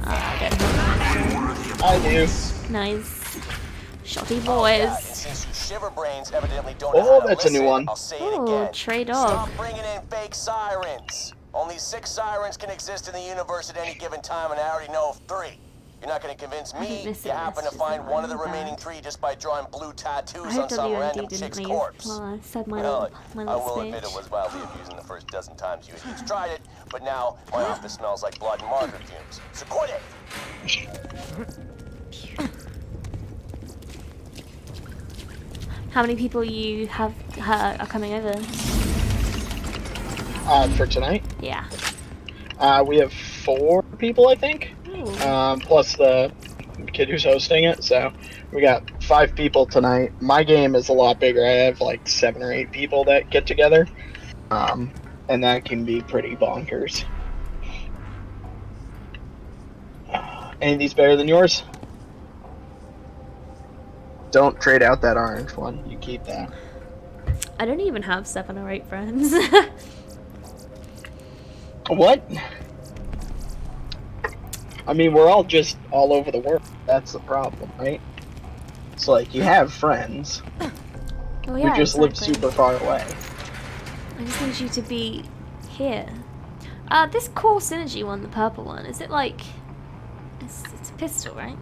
I don't know. I do. Nice. Shotty boys. Shiverbrains evidently don't Oh, know how to that's a new listen. one. I'll say it Oh, again. trade off. Stop bringing in fake sirens. Only 6 sirens can exist in the universe at any given time, and I already know of 3. You're not going to convince me you happen to find one of the remaining 3 just by drawing blue tattoos on some random chick's corpse. Well, I said my Well, little I will admit speech. it was wildly abusing the first dozen times you idiots tried it, but now my office smells like blood and marker fumes. So quit it! How many people you have are coming over? For tonight? Yeah. We have 4 people, I think. Plus the kid who's hosting it, so we got 5 people tonight. My game is a lot bigger. I have like 7 or 8 people that get together, and that can be pretty bonkers. Any of these better than yours? Don't trade out that orange one. You keep that. I don't even have 7 or 8 friends. What? I mean, we're all just all over the world. That's the problem, right? It's like, you have friends. Oh, yeah, we just live exactly. super far away. I just need you to be here. This core synergy one, the purple one, is it like... It's a pistol, right?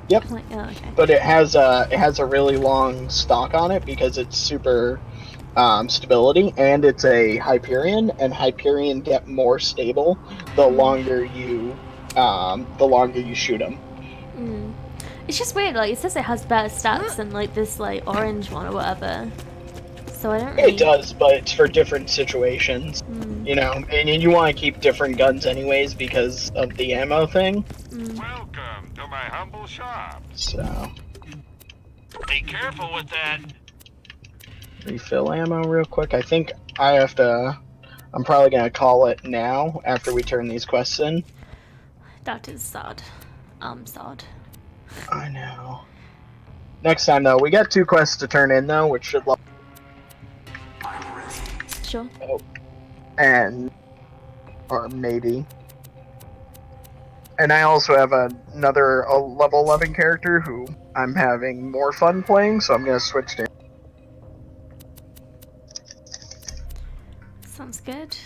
Yep. Like, oh, okay. But it has a really long stock on it because it's super stability, and it's a Hyperion, and Hyperion get more stable the longer you shoot them. It's just weird, like, it says it has better stats than, like, this, like, orange one or whatever. So I don't really... It does, but it's for different situations. You know, and you want to keep different guns anyways because of the ammo thing. Welcome to my humble shop. So... Be careful with that. Refill ammo real quick. I think I have to... I'm probably going to call it now after we turn these quests in. That is sad. I'm sad. I know. Next time, though, we got 2 quests to turn in, though, which should... Sure. Oh. And... Or maybe. And I also have another level 11 character who I'm having more fun playing, so I'm going to switch to... Sounds good.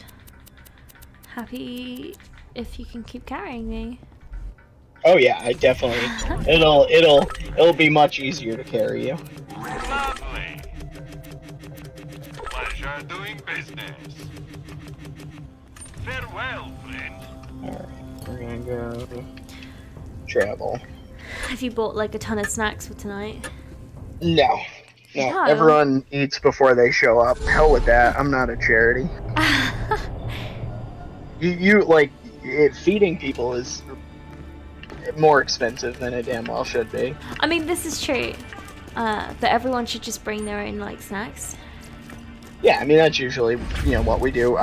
Happy if you can keep carrying me. Oh yeah, I definitely... It'll be much easier to carry you. Lovely. Pleasure doing business. Farewell, friend. Alright, we're gonna go... travel. Have you bought like a ton of snacks for tonight? No. No, everyone eats before they show up. Hell with that, I'm not a charity. Feeding people is more expensive than it damn well should be. I mean, this is true. But everyone should just bring their own, like, snacks. Yeah, I mean, that's usually, what we do.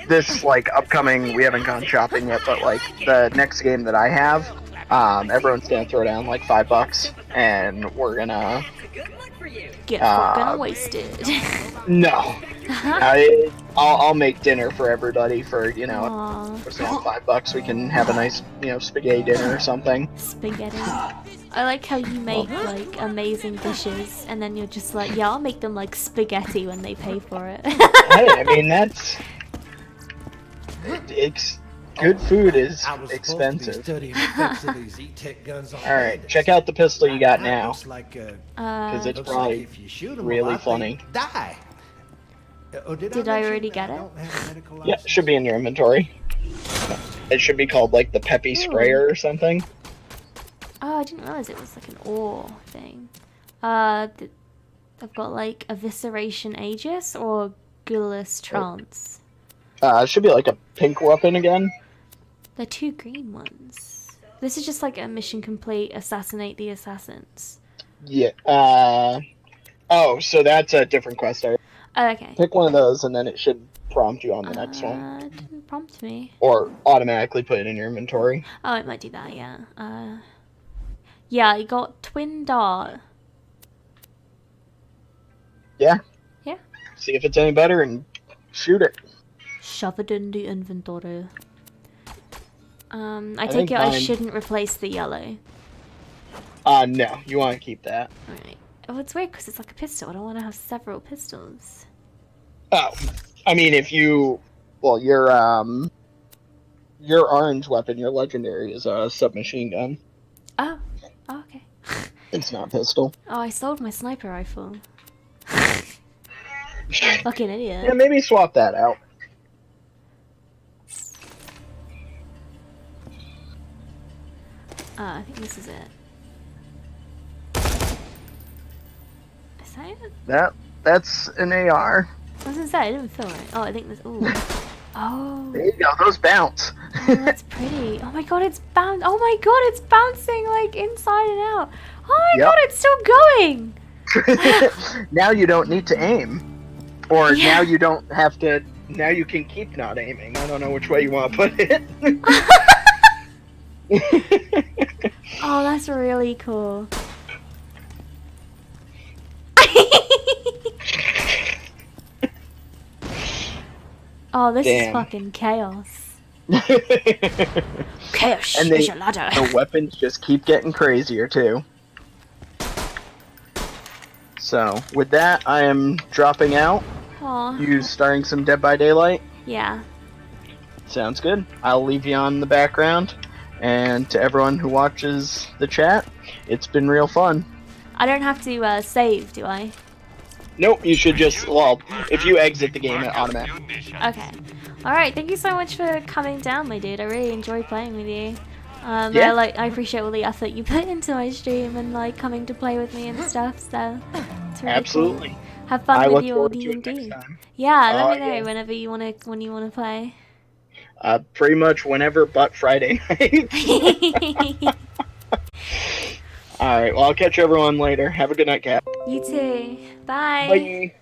This, like, upcoming, we haven't gone shopping yet, but, like, the next game that I have, everyone's gonna throw down, like, $5, and we're gonna... Get fucking wasted. No. I'll make dinner for everybody for, for $5 we can have a nice, spaghetti dinner or something. Spaghetti. I like how you make, like, amazing dishes, and then you're just like, yeah, I'll make them, like, spaghetti when they pay for it. Hey, I mean, that's... Good food is expensive. Alright, check out the pistol you got now. Because it's probably really funny. Did I already get it? Yeah, it should be in your inventory. It should be called, like, the Peppy Sprayer or something. Oh, I didn't realize it was like an ore thing. I've got, like, Evisceration Aegis or Gullus Trance. It should be like a pink weapon again. The 2 green ones. This is just like a mission complete, assassinate the assassins. Yeah, oh, so that's a different quest area. Oh, okay. Pick one of those and then it should prompt you on the next one. It didn't prompt me. Or automatically put it in your inventory. Oh, it might do that, yeah. Yeah, I got Twin Dart. Yeah. Yeah. See if it's any better and shoot it. Shove it in the inventory. I take it I shouldn't replace the yellow. No, you want to keep that. Alright. Oh, it's weird because it's like a pistol. I don't want to have several pistols. Oh, I mean, if you... Well, your orange weapon, your legendary, is a submachine gun. Oh. Oh, okay. It's not a pistol. Oh, I sold my sniper rifle. Fucking idiot. Yeah, maybe swap that out. I think this is it. that it? That's an AR. I was gonna say, I didn't feel right. Oh, I think there's. Ooh. Oh. There you go. Those bounce. Oh, that's pretty. Oh my god, it's Oh my god, it's bouncing like inside and out. Oh my god, it's still going. Now you don't need to aim, or now you don't have to. Now you can keep not aiming. I don't know which way you want to put it. Oh, that's really cool. Oh, this is fucking chaos. Chaos And is a ladder. The weapons just keep getting crazier too. So, with that, I am dropping out. Aw. You starting some Dead by Daylight? Yeah. Sounds good. I'll leave you on the background. And to everyone who watches the chat, it's been real fun. I don't have to save, do I? Nope, you should just, well, if you exit the game, it automatically. Okay. Alright, thank you so much for coming down, my dude. I really enjoyed playing with you. Yeah. I appreciate all the effort you put into my stream and like coming to play with me and stuff, so it's really Absolutely. cool. Have fun with your D&D. Yeah, let me know yeah. whenever you wanna play. Pretty much whenever but Friday night. Alright, well, I'll catch everyone later. Have a good night, Kat. You too. Bye. Bye.